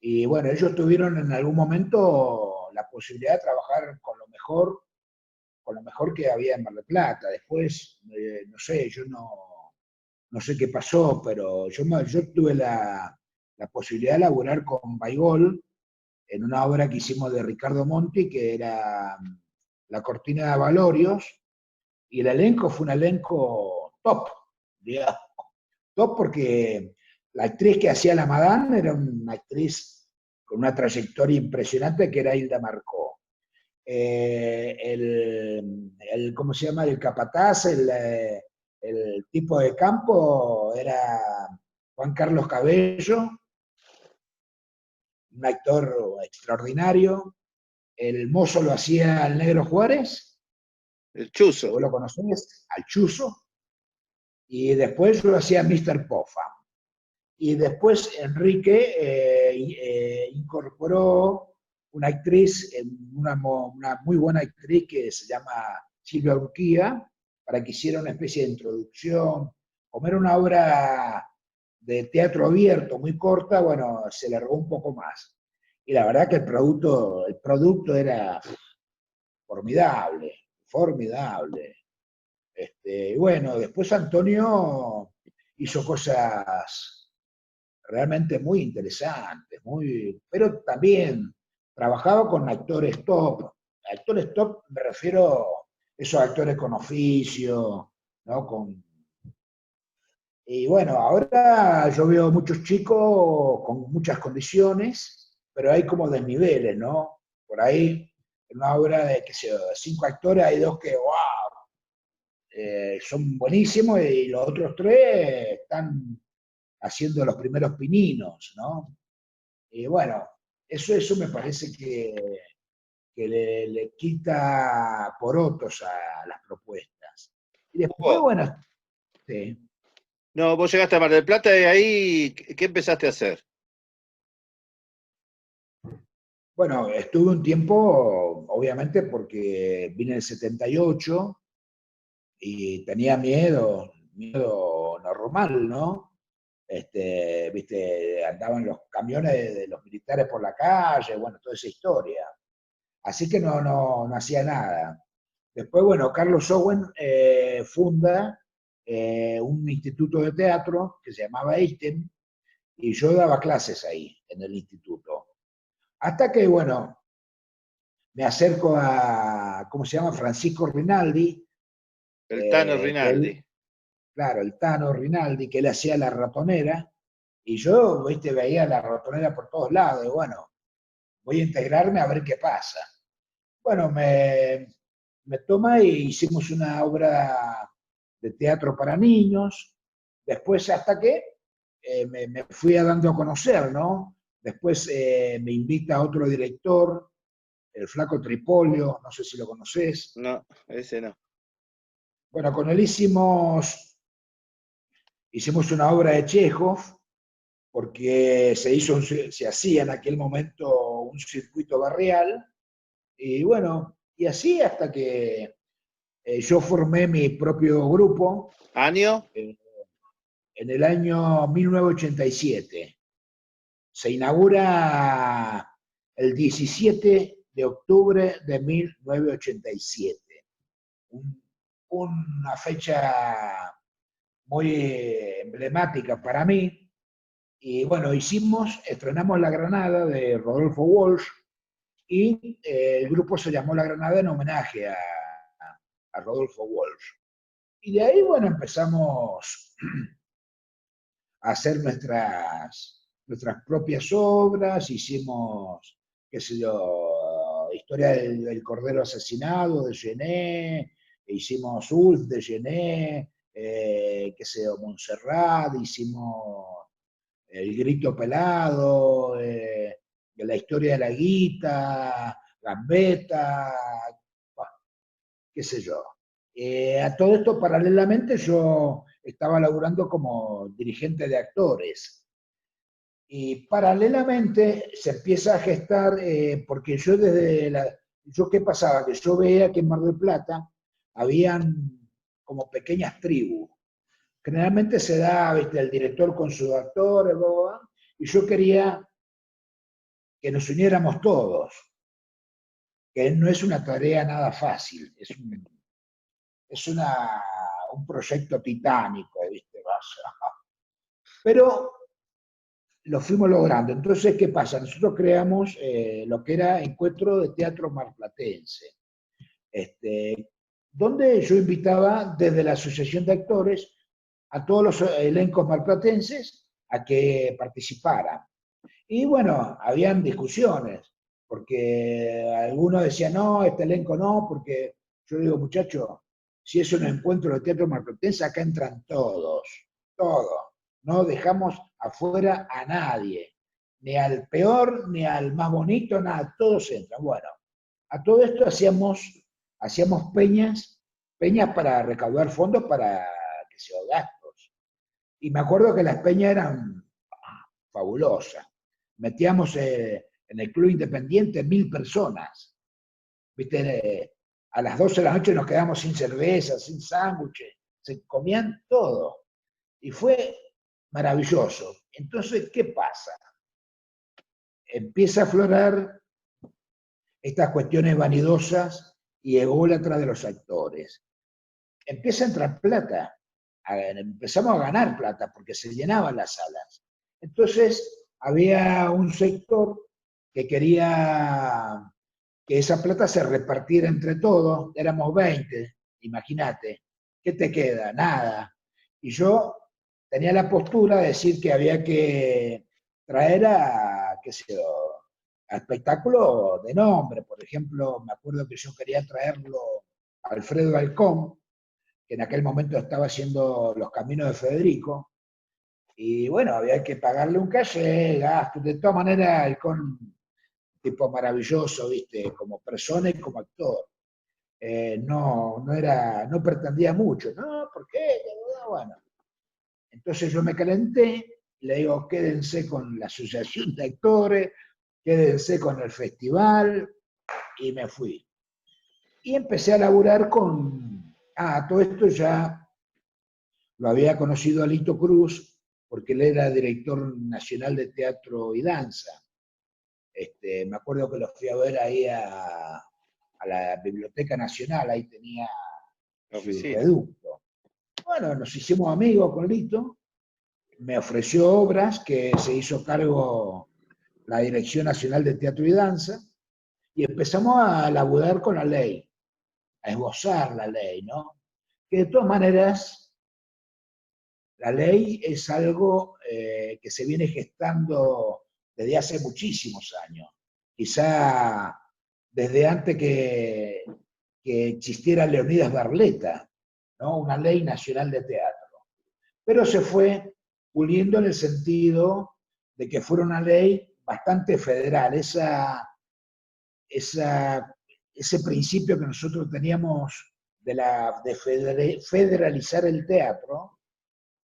Y bueno, ellos tuvieron en algún momento la posibilidad de trabajar con lo mejor que había en Mar del Plata. Después, no sé, yo no sé qué pasó, pero yo tuve la posibilidad de laburar con Baigol en una obra que hicimos de Ricardo Monti, que era La cortina de Avalorios, y el elenco fue un elenco top, digamos. Top porque la actriz que hacía la Madame era una actriz con una trayectoria impresionante que era Hilda Marcó. ¿Cómo se llama? El capataz, el tipo de campo era Juan Carlos Cabello, un actor extraordinario. El mozo lo hacía el Negro Juárez, El que chuzo. vos lo conocés, al Chuzo, y después lo hacía Mr. Poffa. Y después Enrique incorporó una actriz, una muy buena actriz que se llama Silvia Urquía, para que hiciera una especie de introducción. Como era una obra de teatro abierto muy corta, bueno, se le robó un poco más. Y la verdad que el producto era formidable, formidable. Y bueno, después Antonio hizo cosas realmente muy interesantes, pero también trabajaba con actores top. Actores top me refiero a esos actores con oficio, ¿no? Y bueno, ahora yo veo muchos chicos con muchas condiciones, pero hay como desniveles, ¿no? Por ahí, en una obra de, qué sé yo, 5 actores, hay 2 que, wow, son buenísimos y los otros 3 están haciendo los primeros pininos, ¿no? Y bueno, eso me parece que le quita porotos a las propuestas. Y después, Hugo, bueno, sí. no, vos llegaste a Mar del Plata y ahí, ¿qué empezaste a hacer? Bueno, estuve un tiempo, obviamente, porque vine en el 78 y tenía miedo, miedo normal, ¿no? Viste, andaban los camiones de los militares por la calle, bueno, toda esa historia. Así que no hacía nada. Después, bueno, Carlos Owen funda un instituto de teatro que se llamaba ISTEM y yo daba clases ahí, en el instituto. Hasta que, bueno, me acerco a, ¿cómo se llama? Francisco Rinaldi, El Tano que Rinaldi. él, claro, el Tano Rinaldi, que él hacía La Ratonera, y yo, viste, veía La Ratonera por todos lados, y bueno, voy a integrarme a ver qué pasa. Bueno, me toma y hicimos una obra de teatro para niños, después hasta que me fui dando a conocer, ¿no? Después me invita otro director, el Flaco Tripolio, no sé si lo conoces. No, ese no. Bueno, con él hicimos una obra de Chekhov, porque se hacía en aquel momento un circuito barrial, y bueno, y así hasta que yo formé mi propio grupo ¿Año? eh, en el año 1987. Se inaugura el 17 de octubre de 1987. Un, una fecha muy emblemática para mí. Y bueno, estrenamos La Granada de Rodolfo Walsh y el grupo se llamó La Granada en homenaje a Rodolfo Walsh. Y de ahí, bueno, empezamos a hacer nuestras propias obras, hicimos, qué sé yo, Historia del Cordero Asesinado de Gené, hicimos Ulf de Gené, qué sé yo, Montserrat, hicimos El Grito Pelado, La Historia de la Guita, Gambetta, bueno, qué sé yo. A todo esto, paralelamente, yo estaba laburando como dirigente de actores. Y paralelamente se empieza a gestar, porque yo qué pasaba, que yo veía que en Mar del Plata habían como pequeñas tribus. Generalmente se da, ¿viste? El director con sus actores, bla, bla, bla, y yo quería que nos uniéramos todos, que no es una tarea nada fácil, es un proyecto titánico, ¿viste? Pero lo fuimos logrando. Entonces, ¿qué pasa? Nosotros creamos lo que era Encuentro de Teatro Marplatense, donde yo invitaba desde la Asociación de Actores a todos los elencos marplatenses a que participaran. Y bueno, habían discusiones, porque algunos decían, no, este elenco no, porque yo digo, muchachos, si es un encuentro de teatro marplatense, acá entran todos, todos. No dejamos afuera a nadie, ni al peor, ni al más bonito, nada, todos entran. Bueno, a todo esto hacíamos peñas para recaudar fondos para que se gastos. Y me acuerdo que las peñas eran fabulosas. Metíamos en el club independiente 1.000 personas. ¿Viste? A las 12 de la noche nos quedamos sin cerveza, sin sándwiches, se comían todo. Y fue maravilloso. Entonces, ¿qué pasa? Empieza a aflorar estas cuestiones vanidosas y ególatras de los actores. Empieza a entrar plata, empezamos a ganar plata porque se llenaban las salas. Entonces había un sector que quería que esa plata se repartiera entre todos, éramos 20, imagínate, ¿qué te queda? Nada. Y yo tenía la postura de decir que había que traer a, qué sé yo, a espectáculos de nombre. Por ejemplo, me acuerdo que yo quería traerlo a Alfredo Alcón, que en aquel momento estaba haciendo Los Caminos de Federico, y bueno, había que pagarle un caché, gastos. De todas maneras, Alcón, tipo maravilloso, ¿viste? Como persona y como actor. No pretendía mucho, ¿no? ¿Por qué? Bueno, entonces yo me calenté, le digo, quédense con la asociación de actores, quédense con el festival, y me fui. Y empecé a laburar con, todo esto ya lo había conocido a Lito Cruz, porque él era director nacional de teatro y danza. Me acuerdo que lo fui a ver ahí a la Biblioteca Nacional, ahí tenía La su oficina. reducto. Bueno, nos hicimos amigos con Lito, me ofreció obras que se hizo cargo la Dirección Nacional de Teatro y Danza, y empezamos a laburar con la ley, a esbozar la ley, ¿no? Que de todas maneras, la ley es algo que se viene gestando desde hace muchísimos años, quizá desde antes que existiera Leonidas Barletta, ¿no? Una ley nacional de teatro. Pero se fue puliendo en el sentido de que fuera una ley bastante federal. Ese principio que nosotros teníamos de federalizar el teatro,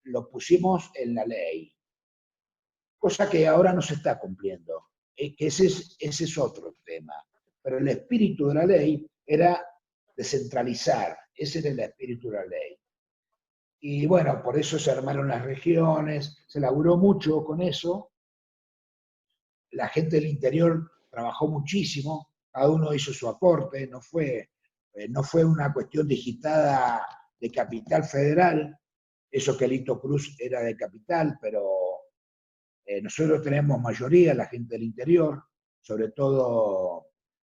lo pusimos en la ley, cosa que ahora no se está cumpliendo, que ese es otro tema. Pero el espíritu de la ley era descentralizar, ese era el espíritu de la ley. Y bueno, por eso se armaron las regiones, se laburó mucho con eso, la gente del interior trabajó muchísimo, cada uno hizo su aporte, no fue una cuestión digitada de Capital Federal, eso que Lito Cruz era de Capital, pero nosotros tenemos mayoría, la gente del interior, sobre todo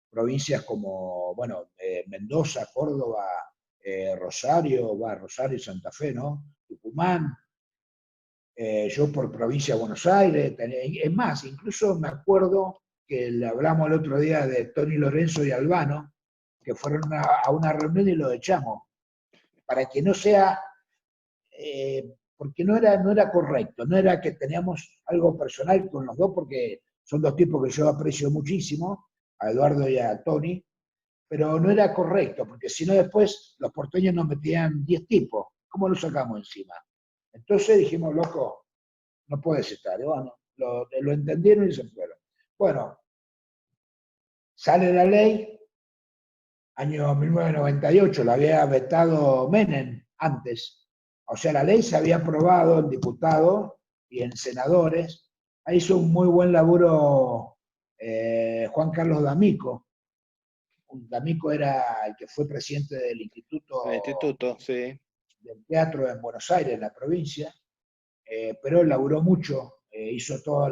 provincias como, bueno, Mendoza, Córdoba, Rosario, Santa Fe, ¿no? Tucumán, yo por provincia de Buenos Aires, es más, incluso me acuerdo que le hablamos el otro día de Tony Lorenzo y Albano, que fueron a una reunión y lo echamos, para que no sea, porque no era correcto, no era que teníamos algo personal con los dos, porque son dos tipos que yo aprecio muchísimo, a Eduardo y a Tony, pero no era correcto, porque si no después los porteños nos metían 10 tipos, ¿cómo lo sacamos encima? Entonces dijimos, loco, no puedes estar. Y bueno, lo entendieron y se fueron. Bueno, sale la ley, año 1998, la había vetado Menem antes. O sea, la ley se había aprobado en diputados y en senadores. Ahí hizo un muy buen laburo Juan Carlos D'Amico. D'Amico era el que fue presidente del El Instituto instituto, sí. del Teatro en Buenos Aires, en la provincia, pero laburó mucho, hizo todo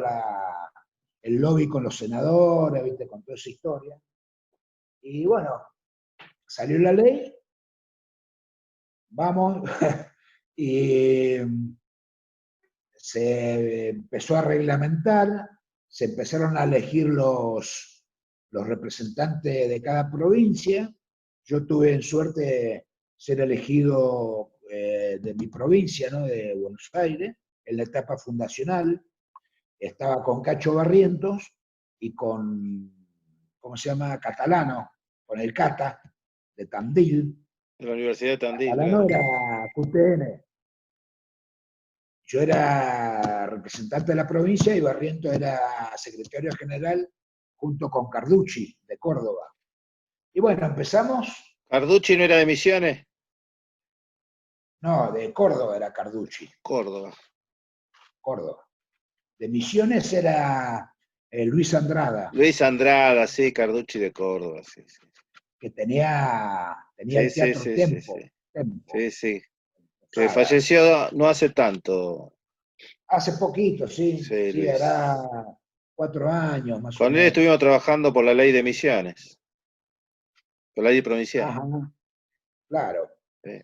el lobby con los senadores, ¿viste? Con toda esa historia. Y bueno, salió la ley, vamos, y se empezó a reglamentar, se empezaron a elegir los representantes de cada provincia. Yo tuve en suerte ser elegido de mi provincia, ¿no? De Buenos Aires, en la etapa fundacional. Estaba con Cacho Barrientos y con, ¿cómo se llama? Catalano, con el Cata, de Tandil. De la Universidad de Tandil, Catalano claro. era QTN. Yo era representante de la provincia y Barrientos era secretario general junto con Carducci, de Córdoba. Y bueno, empezamos, Carducci no era de Misiones, no, de Córdoba era Carducci, Córdoba. Córdoba. De Misiones era Luis Andrada, Luis Andrada, sí, Carducci de Córdoba, sí, sí. que tenía Sí, el sí, Teatro sí, sí, sí. Tempo, Tempo. Sí, sí. Que Posada. falleció no hace tanto. Hace poquito, sí, Sí, sí, Luis. hará 4 años más o Con él menos. estuvimos trabajando por la ley de Misiones, por la ley provincial. Ajá, claro, Sí.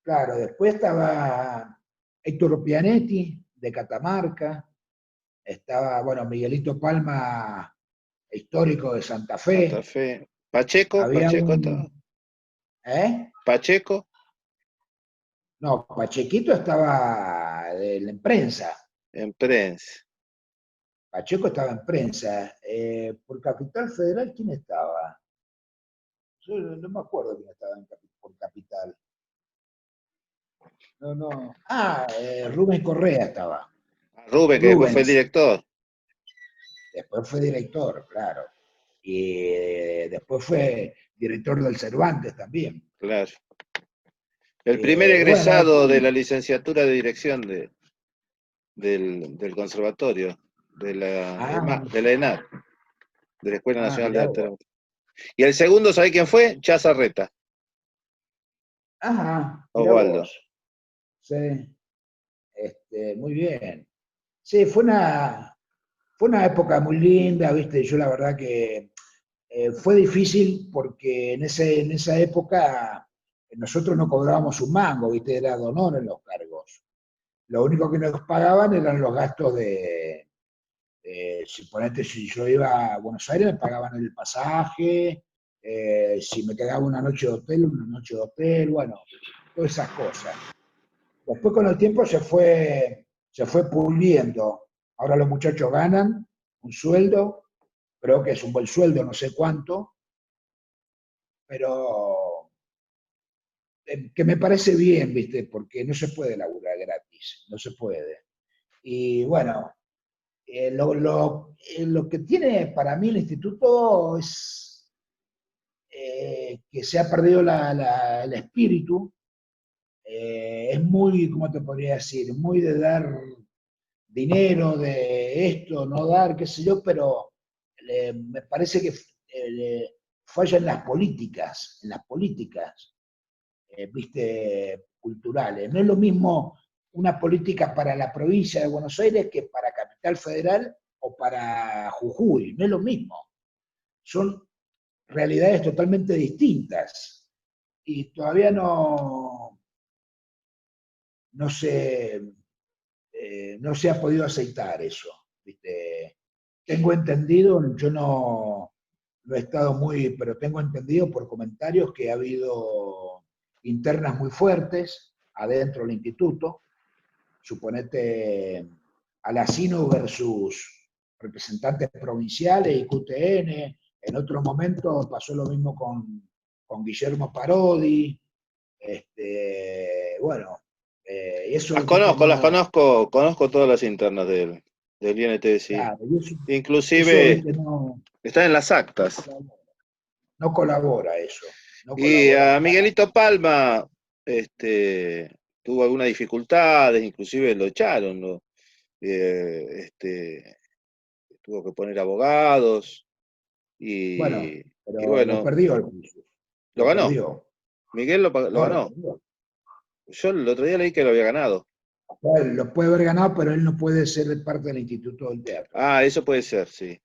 claro. Después estaba Héctor Pianetti, de Catamarca, estaba, bueno, Miguelito Palma, histórico de Santa Santa Fe, Fe. Pacheco, había Pacheco estaba. ¿eh? Pacheco, No, Pachequito estaba en prensa, en prensa. Pacheco estaba en prensa. Por Capital Federal, ¿quién estaba? Yo no me acuerdo quién estaba por Capital. No, no. Ah, Rubén Correa estaba. Rubén, que después fue el Rubens. director. Después fue director, claro. Y después fue director del Cervantes también. Claro. El primer Bueno, egresado de después, la licenciatura de dirección del conservatorio, ah, de la ENAD, de la Escuela Nacional de mirá Arte vos. Dramático. Y el segundo, ¿sabe quién fue? Chazarreta, Ajá, mirá Osvaldo. vos. Sí, muy bien. Sí, fue una época muy linda, ¿viste? Yo la verdad que fue difícil porque en esa época nosotros no cobrábamos un mango, ¿viste? Era de honor en los cargos. Lo único que nos pagaban eran los gastos si yo iba a Buenos Aires me pagaban el pasaje, si me quedaba una noche de hotel, bueno, todas esas cosas. Después con el tiempo se fue puliendo. Ahora los muchachos ganan un sueldo, creo que es un buen sueldo, no sé cuánto, pero que me parece bien, ¿viste? Porque no se puede laburar gratis, no se puede. Y bueno, lo que tiene para mí el instituto es que se ha perdido el espíritu. Es muy, ¿cómo te podría decir? Muy de dar dinero, de esto, no dar, qué sé yo, pero me parece que falla en las políticas, viste, culturales. No es lo mismo una política para la provincia de Buenos Aires que para Capital Federal o para Jujuy. No es lo mismo. Son realidades totalmente distintas. Y todavía no se ha podido aceitar eso. ¿Viste? Tengo entendido, yo no he estado pero tengo entendido por comentarios que ha habido internas muy fuertes adentro del instituto. Suponete Alacino versus representantes provinciales y QTN. En otro momento pasó lo mismo con Guillermo Parodi. Bueno, eso, viste, Las no. conozco, conozco todas las internas del INT, sí. Claro, y eso, Inclusive viste, no, están en las no actas. colabora, no colabora eso, no Y colabora a para Miguelito Palma, tuvo algunas dificultades, inclusive lo echaron, ¿no? Tuvo que poner abogados bueno, y pero lo bueno, perdió el juicio, lo lo ganó. perdió, Miguel lo no, lo ganó. perdió. Yo el otro día leí que lo había ganado. Él lo puede haber ganado, pero él no puede ser parte del Instituto del Teatro. Ah, eso puede ser, sí.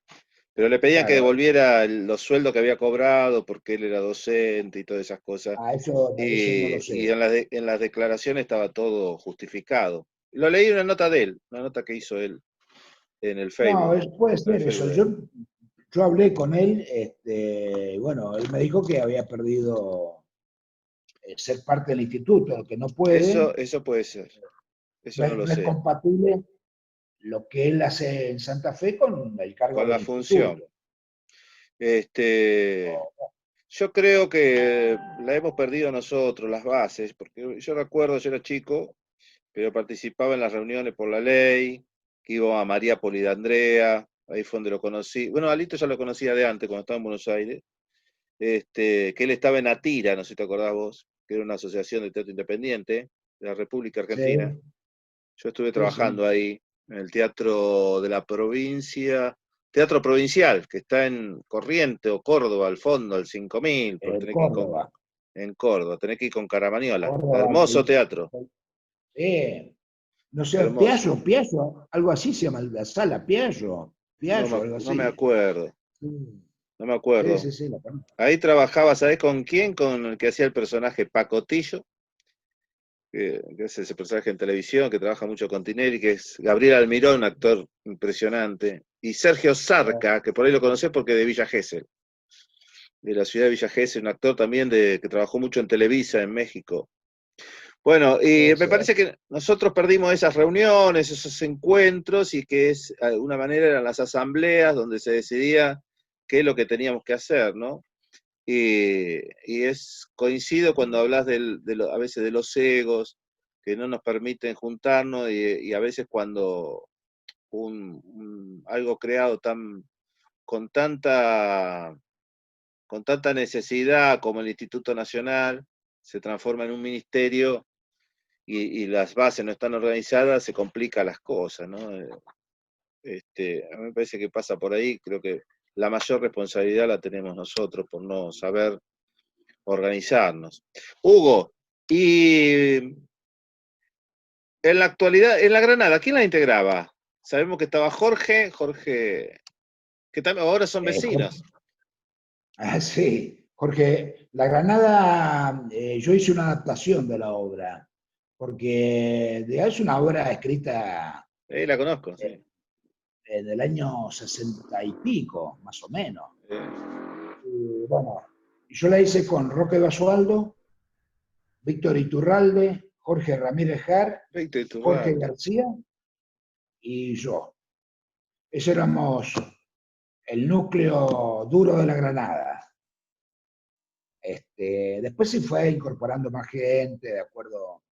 Pero le pedían que Claro, devolviera los sueldos que había cobrado porque él era docente y todas esas cosas. eso no lo Y sé. en las declaraciones estaba todo justificado. Lo leí en una nota de él, una nota que hizo él en el No, Facebook, puede en el ser Facebook eso. de Yo, él. yo hablé con él, bueno, él me dijo que había perdido ser parte del instituto, que no puede, Eso puede ser, eso no no es, lo no es sé. compatible lo que él hace en Santa Fe con el cargo Con la del función. instituto. Este, yo creo que la hemos perdido nosotros, las bases, porque yo recuerdo, yo era chico, pero participaba en las reuniones por la ley, que iba a María Polidandrea, ahí fue donde lo conocí. Bueno, a Lito ya lo conocía de antes, cuando estaba en Buenos Aires, que él estaba en Atira, no sé si te acordás vos, que era una asociación de teatro independiente de la República Argentina. Sí, Yo estuve sí, sí. trabajando ahí, en el Teatro de la Provincia, Teatro Provincial, que está en Corriente o Córdoba, al fondo, al 5000, pero tenés que ir Córdoba. en Córdoba, tenés que ir con Caramaniola. Córdoba. Hermoso teatro, No sé, hermoso. Piaggio, algo así se llama la sala, Piaggio, algo No me así. acuerdo, Sí, no me sí, acuerdo. sí, sí, la conozco. Ahí trabajaba, ¿sabés con quién? Con el que hacía el personaje Pacotillo que es ese personaje en televisión, que trabaja mucho con Tinelli, que es Gabriel Almirón, un actor impresionante, y Sergio Sarca, que por ahí lo conocés porque de Villa Gesell, de la ciudad de Villa Gesell, un actor también que trabajó mucho en Televisa en México. Bueno, y Puede me ser. parece que nosotros perdimos esas reuniones, esos encuentros, y que de alguna manera eran las asambleas donde se decidía qué es lo que teníamos que hacer, ¿no? Coincido cuando hablas a veces de los egos, que no nos permiten juntarnos, y a veces cuando algo creado con tanta, con tanta necesidad como el Instituto Nacional se transforma en un ministerio y las bases no están organizadas, se complican las cosas, ¿no? A mí me parece que pasa por ahí, creo que la mayor responsabilidad la tenemos nosotros por no saber organizarnos. Hugo, y en la actualidad, en la Granada, ¿quién la integraba? Sabemos que estaba Jorge, que también ahora son Jorge, vecinos. sí, Jorge, La Granada, yo hice una adaptación de la obra, porque es una obra escrita La conozco, eh, sí. del año 60 y pico, más o menos. Eh, Y, bueno, yo la hice con Roque Basualdo, Víctor Iturralde, Jorge Ramírez Jar, Víctor Jorge Iturralde. García y yo. Ese éramos el núcleo duro de La Granada. Después se fue incorporando más gente de acuerdo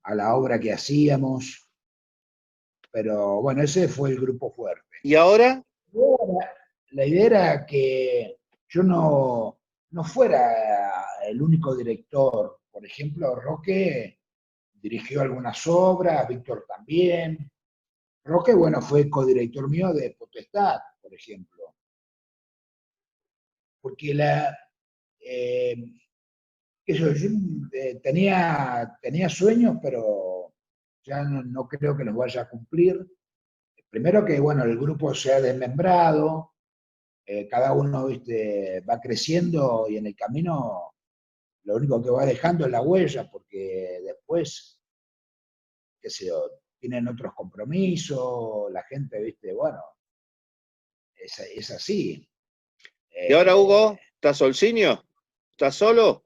a la obra que hacíamos, pero bueno, ese fue el grupo fuerte. ¿Y ahora? La idea era que yo no fuera el único director. Por ejemplo, Roque dirigió algunas obras, Víctor también. Roque, bueno, fue codirector mío de Potestad, por ejemplo, porque eh, eso, yo tenía sueños, pero ya no creo que los vaya a cumplir. Primero que, bueno, el grupo se ha desmembrado, cada uno, viste, va creciendo y en el camino lo único que va dejando es la huella, porque después, qué sé yo, tienen otros compromisos, la gente, viste, bueno, es así. ¿Y ahora, Eh, Hugo? ¿Estás solcinio? ¿Estás solo?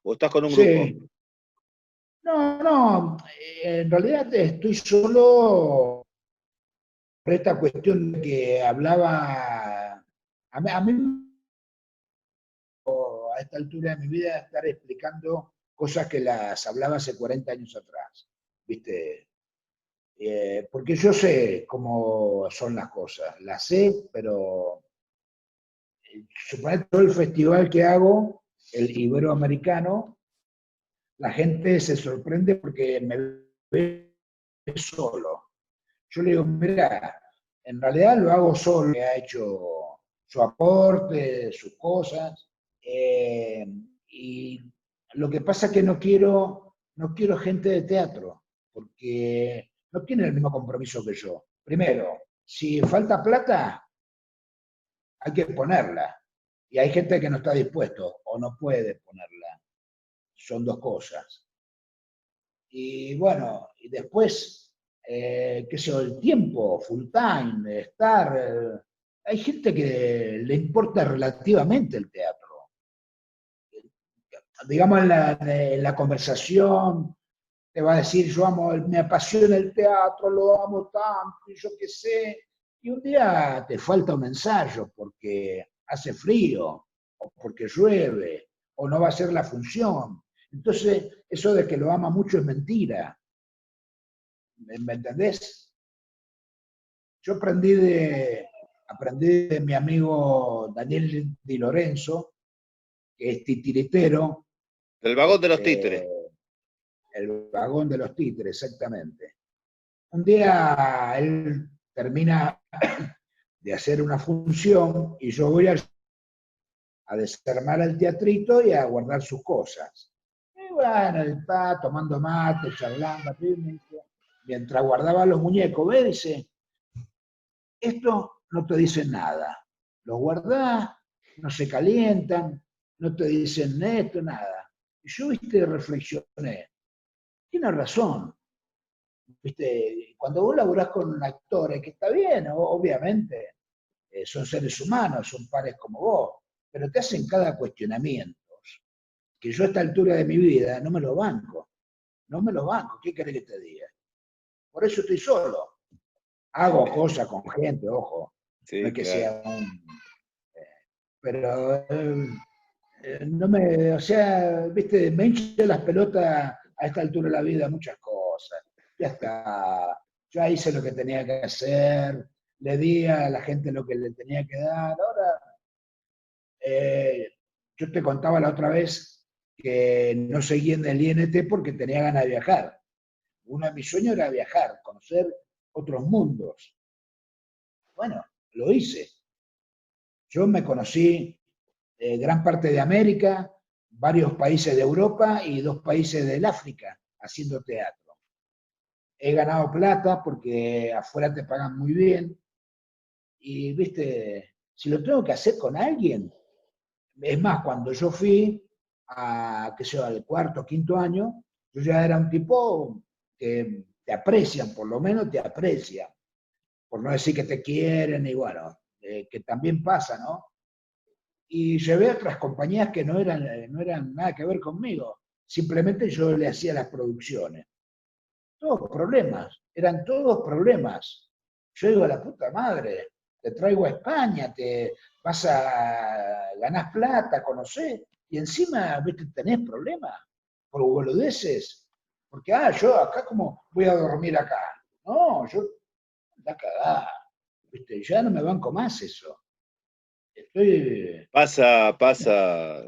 ¿O estás con un grupo? sí, no, en realidad estoy solo por esta cuestión de que hablaba, a mí a esta altura de mi vida estar explicando cosas que las hablaba hace 40 años atrás, ¿viste? Porque yo sé cómo son las cosas, las sé, pero suponete todo el festival que hago, el Iberoamericano, la gente se sorprende porque me ve solo. Yo le digo, mira, en realidad lo hago solo, que ha hecho su aporte, sus cosas, eh, y lo que pasa es que no quiero gente de teatro, porque no tiene el mismo compromiso que yo. Primero, si falta plata, hay que ponerla, y hay gente que no está dispuesto o no puede ponerla. Son dos cosas. Y bueno, y después, qué sé yo, el tiempo, full time, estar. Hay gente que le importa relativamente el teatro. Digamos, en la conversación te va a decir, yo me apasiona el teatro, lo amo tanto, y yo qué sé. Y un día te falta un ensayo porque hace frío, o porque llueve, o no va a ser la función. Entonces, eso de que lo ama mucho es mentira. ¿Me entendés? Yo aprendí de mi amigo Daniel Di Lorenzo, que es titiritero, Del vagón de los títeres. el vagón de los títeres, exactamente. Un día él termina de hacer una función y yo voy a desarmar el teatrito y a guardar sus cosas. Y bueno, él está tomando mate, charlando, mientras guardaba los muñecos, ve, dice, esto no te dice nada. Los guardás, no se calientan, no te dicen esto, nada. Y yo, viste, reflexioné. tiene razón. ¿Viste? Cuando vos laburás con actores, que está bien, obviamente, son seres humanos, son pares como vos, pero te hacen cada cuestionamiento, que yo a esta altura de mi vida no me lo banco, no me lo banco, ¿qué querés que te diga? Por eso estoy solo. Hago cosas con gente, ojo, no Sí, es que claro. sea un... Pero no me, o sea, viste, me hincho las pelotas a esta altura de la vida muchas cosas. Ya está, ya hice lo que tenía que hacer, le di a la gente lo que le tenía que dar. Ahora, eh, yo te contaba la otra vez que no seguí en el INT porque tenía ganas de viajar. Uno de mis sueños era viajar, conocer otros mundos. Bueno, lo hice. Yo me conocí gran parte de América, varios países de Europa y 2 países del África haciendo teatro. He ganado plata porque afuera te pagan muy bien y, viste, si lo tengo que hacer con alguien, es más, cuando yo fui a, qué sé yo, al cuarto, quinto año, yo ya era un tipo que te aprecian, por lo menos te aprecian, por no decir que te quieren y bueno, que también pasa, ¿no? Y llevé a otras compañías que no eran nada que ver conmigo. Simplemente yo le hacía las producciones. Todos problemas, eran todos problemas. Yo digo, a la puta madre, te traigo a España, te vas a ganar plata, conocés, y encima, viste, tenés problemas por boludeces. Porque, yo acá como voy a dormir acá. No, yo, anda cagada, viste, ya no me banco más eso. Estoy, Pasa.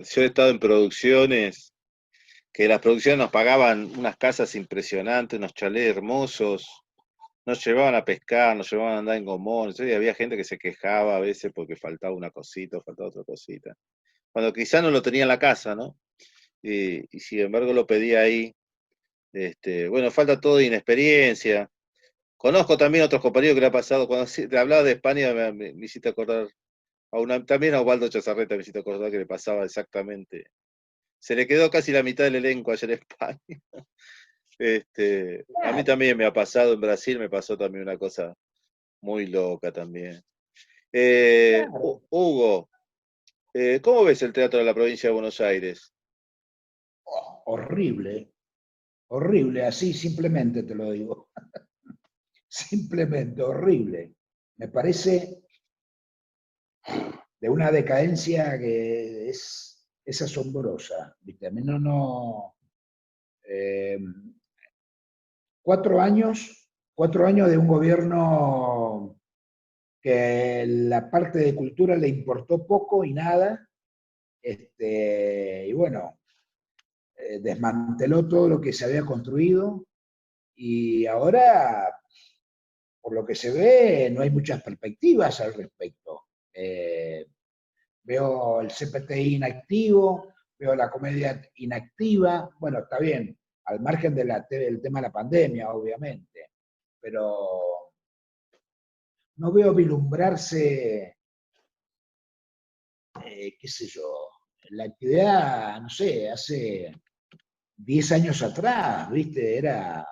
Yo he estado en producciones, que las producciones nos pagaban unas casas impresionantes, unos chalés hermosos, nos llevaban a pescar, nos llevaban a andar en gomón, y había gente que se quejaba a veces porque faltaba una cosita o faltaba otra cosita. Cuando quizá no lo tenía en la casa, ¿no? Y sin embargo lo pedía ahí. Bueno, falta todo de inexperiencia. Conozco también otros compañeros que le ha pasado, cuando te hablaba de España me hiciste acordar, también a Osvaldo Chazarreta me hiciste acordar que le pasaba exactamente. Se le quedó casi la mitad del elenco allá en España. A mí claro, también me ha pasado en Brasil, me pasó también una cosa muy loca también. claro. Hugo, ¿cómo ves el teatro de la provincia de Buenos Aires? Oh, horrible, horrible, así simplemente te lo digo. Simplemente horrible. Me parece de una decadencia que es asombrosa. ¿Viste? A mí no. eh, 4 años, 4 años de un gobierno que la parte de cultura le importó poco y nada, y bueno, desmanteló todo lo que se había construido y ahora, por lo que se ve, no hay muchas perspectivas al respecto. Eh, Veo el CPTI inactivo, veo la comedia inactiva, bueno, está bien, al margen del tema de la pandemia, obviamente, pero no veo vislumbrarse, qué sé yo, la actividad, no sé, hace 10 años atrás, viste, era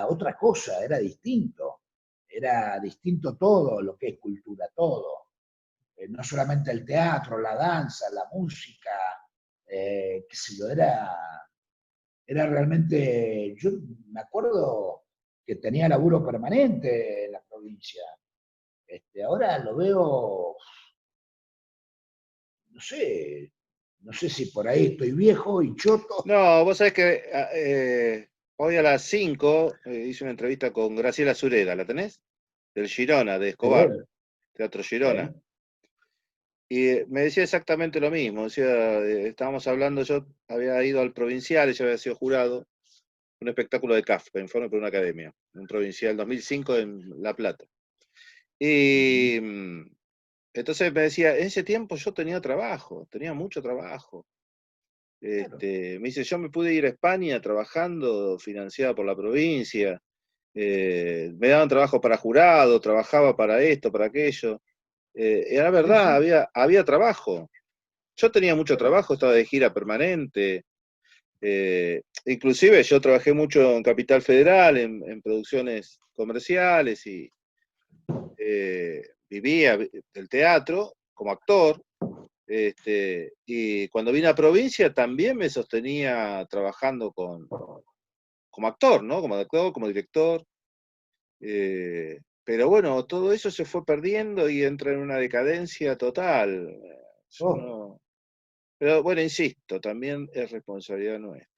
otra cosa, era distinto todo lo que es cultura, todo. No solamente el teatro, la danza, la música, qué sé yo, era realmente, yo me acuerdo que tenía laburo permanente en la provincia. Ahora lo veo, no sé, no sé si por ahí estoy viejo y choto. No, vos sabés que hoy a las 5 hice una entrevista con Graciela Sureda, ¿la tenés? Del Girona, de Escobar, Sí, Teatro Girona. sí, Y me decía exactamente lo mismo. Decía, estábamos hablando, yo había ido al Provincial, ella había sido jurado, un espectáculo de Kafka, Informe por una Academia, un Provincial 2005 en La Plata. Y entonces me decía, en ese tiempo yo tenía trabajo, tenía mucho trabajo. claro. Me dice, yo me pude ir a España trabajando, financiada por la provincia, me daban trabajo para jurado, trabajaba para esto, para aquello. Era Sí, verdad, sí, había trabajo. Yo tenía mucho pero trabajo, estaba de gira permanente. Inclusive yo trabajé mucho en Capital Federal, en producciones comerciales y vivía del teatro como actor. Y cuando vine a provincia también me sostenía trabajando como actor, ¿no? Como actor, como director. Pero bueno, todo eso se fue perdiendo y entra en una decadencia total. Yo Oh, no... Pero bueno, insisto, también es responsabilidad nuestra.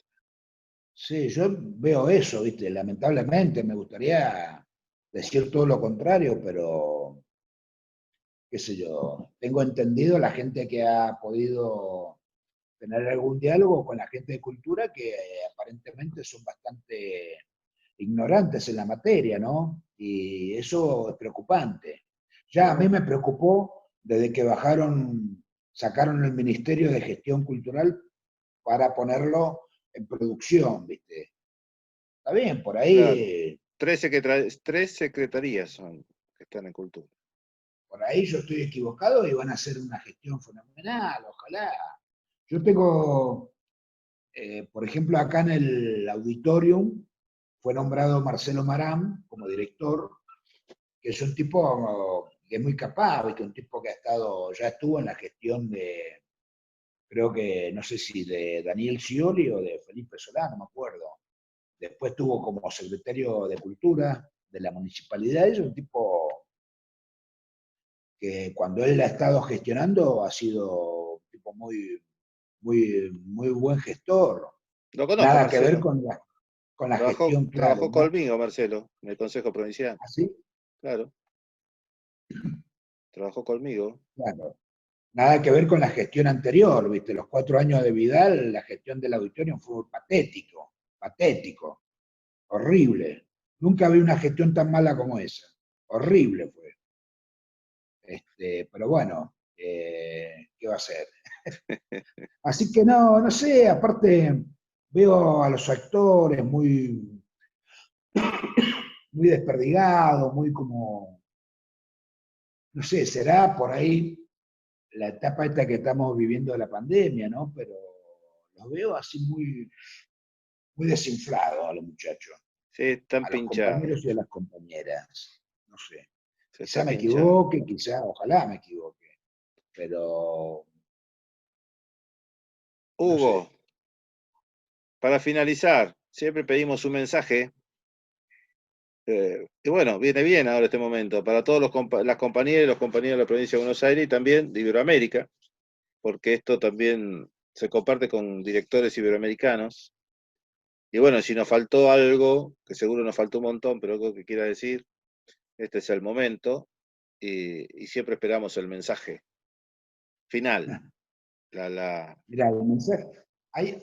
sí, yo veo eso, ¿viste? Lamentablemente, me gustaría decir todo lo contrario, pero qué sé yo, tengo entendido la gente que ha podido tener algún diálogo con la gente de cultura que aparentemente son bastante ignorantes en la materia, ¿no? Y eso es preocupante. Ya a mí me preocupó desde que sacaron el Ministerio de Gestión Cultural para ponerlo en producción, ¿viste? Está bien, por Claro. ahí, Tres secretarías son que están en cultura. por ahí yo estoy equivocado y van a hacer una gestión fenomenal, ojalá. Yo tengo, por ejemplo, acá en el auditorium fue nombrado Marcelo Marán como director, que es un tipo que es muy capaz, ¿viste? Un tipo que ya estuvo en la gestión de, creo que, no sé si de Daniel Scioli o de Felipe Solá, no me acuerdo. Después estuvo como secretario de Cultura de la municipalidad, es un tipo que cuando él ha estado gestionando ha sido un tipo muy buen gestor. Lo conozco, Nada que ver Marcelo. con la gestión, claro, Trabajó ¿no? conmigo, Marcelo, en el Consejo Provincial. Así, Claro, trabajó conmigo. claro. Nada que ver con la gestión anterior, ¿viste? Los 4 años de Vidal, la gestión del auditorio fue patético, horrible. Nunca vi una gestión tan mala como esa. Horrible fue. Pero bueno, ¿qué va a ser? Así que no sé, aparte veo a los actores muy desperdigados, muy como, no sé, será por ahí la etapa esta que estamos viviendo de la pandemia, ¿no? Pero los veo así muy desinflados a los muchachos, Sí, están a los pinchados. compañeros y a las compañeras. No sé. Se Quizá está me pinchando. equivoque, ojalá me equivoque, pero no Hugo, sé. para finalizar, siempre pedimos un mensaje. Y bueno, viene bien ahora este momento para todos las compañías y los compañeros de la provincia de Buenos Aires y también de Iberoamérica, porque esto también se comparte con directores iberoamericanos. Y bueno, si nos faltó algo, que seguro nos faltó un montón, pero algo que quiera decir, este es el momento y siempre esperamos el mensaje final. Mira, el mensaje, hay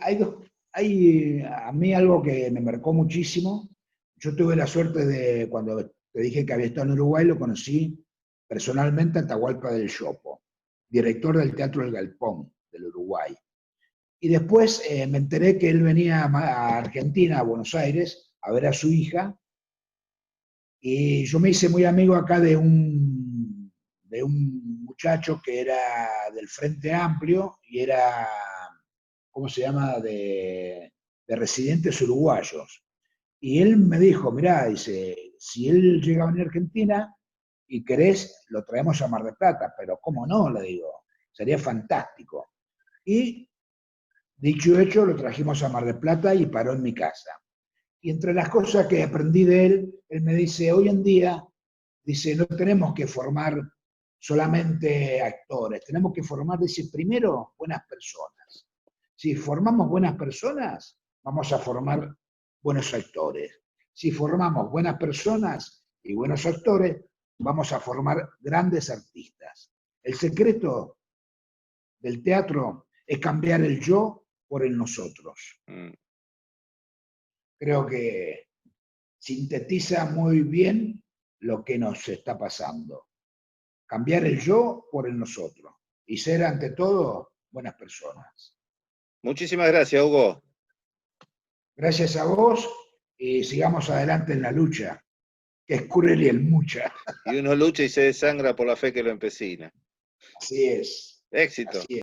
a mí algo que me marcó muchísimo. Yo tuve la suerte de, cuando te dije que había estado en Uruguay, lo conocí personalmente a Atahualpa del Chopo, director del Teatro El Galpón del Uruguay. Y después me enteré que él venía a Argentina, a Buenos Aires, a ver a su hija, y yo me hice muy amigo acá de un muchacho que era del Frente Amplio y era, ¿cómo se llama?, de residentes uruguayos. Y él me dijo, mirá, dice, si él llega a venir a Argentina y querés, lo traemos a Mar del Plata, pero ¿cómo no? Le digo, sería fantástico. Y dicho y hecho, lo trajimos a Mar del Plata y paró en mi casa. Y entre las cosas que aprendí de él me dice, hoy en día, dice, no tenemos que formar solamente actores, tenemos que formar, dice, primero buenas personas. Si formamos buenas personas, vamos a formar buenos actores. Si formamos buenas personas y buenos actores, vamos a formar grandes artistas. El secreto del teatro es cambiar el yo por el nosotros. Mm. Creo que sintetiza muy bien lo que nos está pasando. Cambiar el yo por el nosotros y ser ante todo buenas personas. Muchísimas gracias, Hugo. Gracias a vos y sigamos adelante en la lucha, que es cruel y es mucha. Y uno lucha y se desangra por la fe que lo empecina. Así es, Éxito. así es.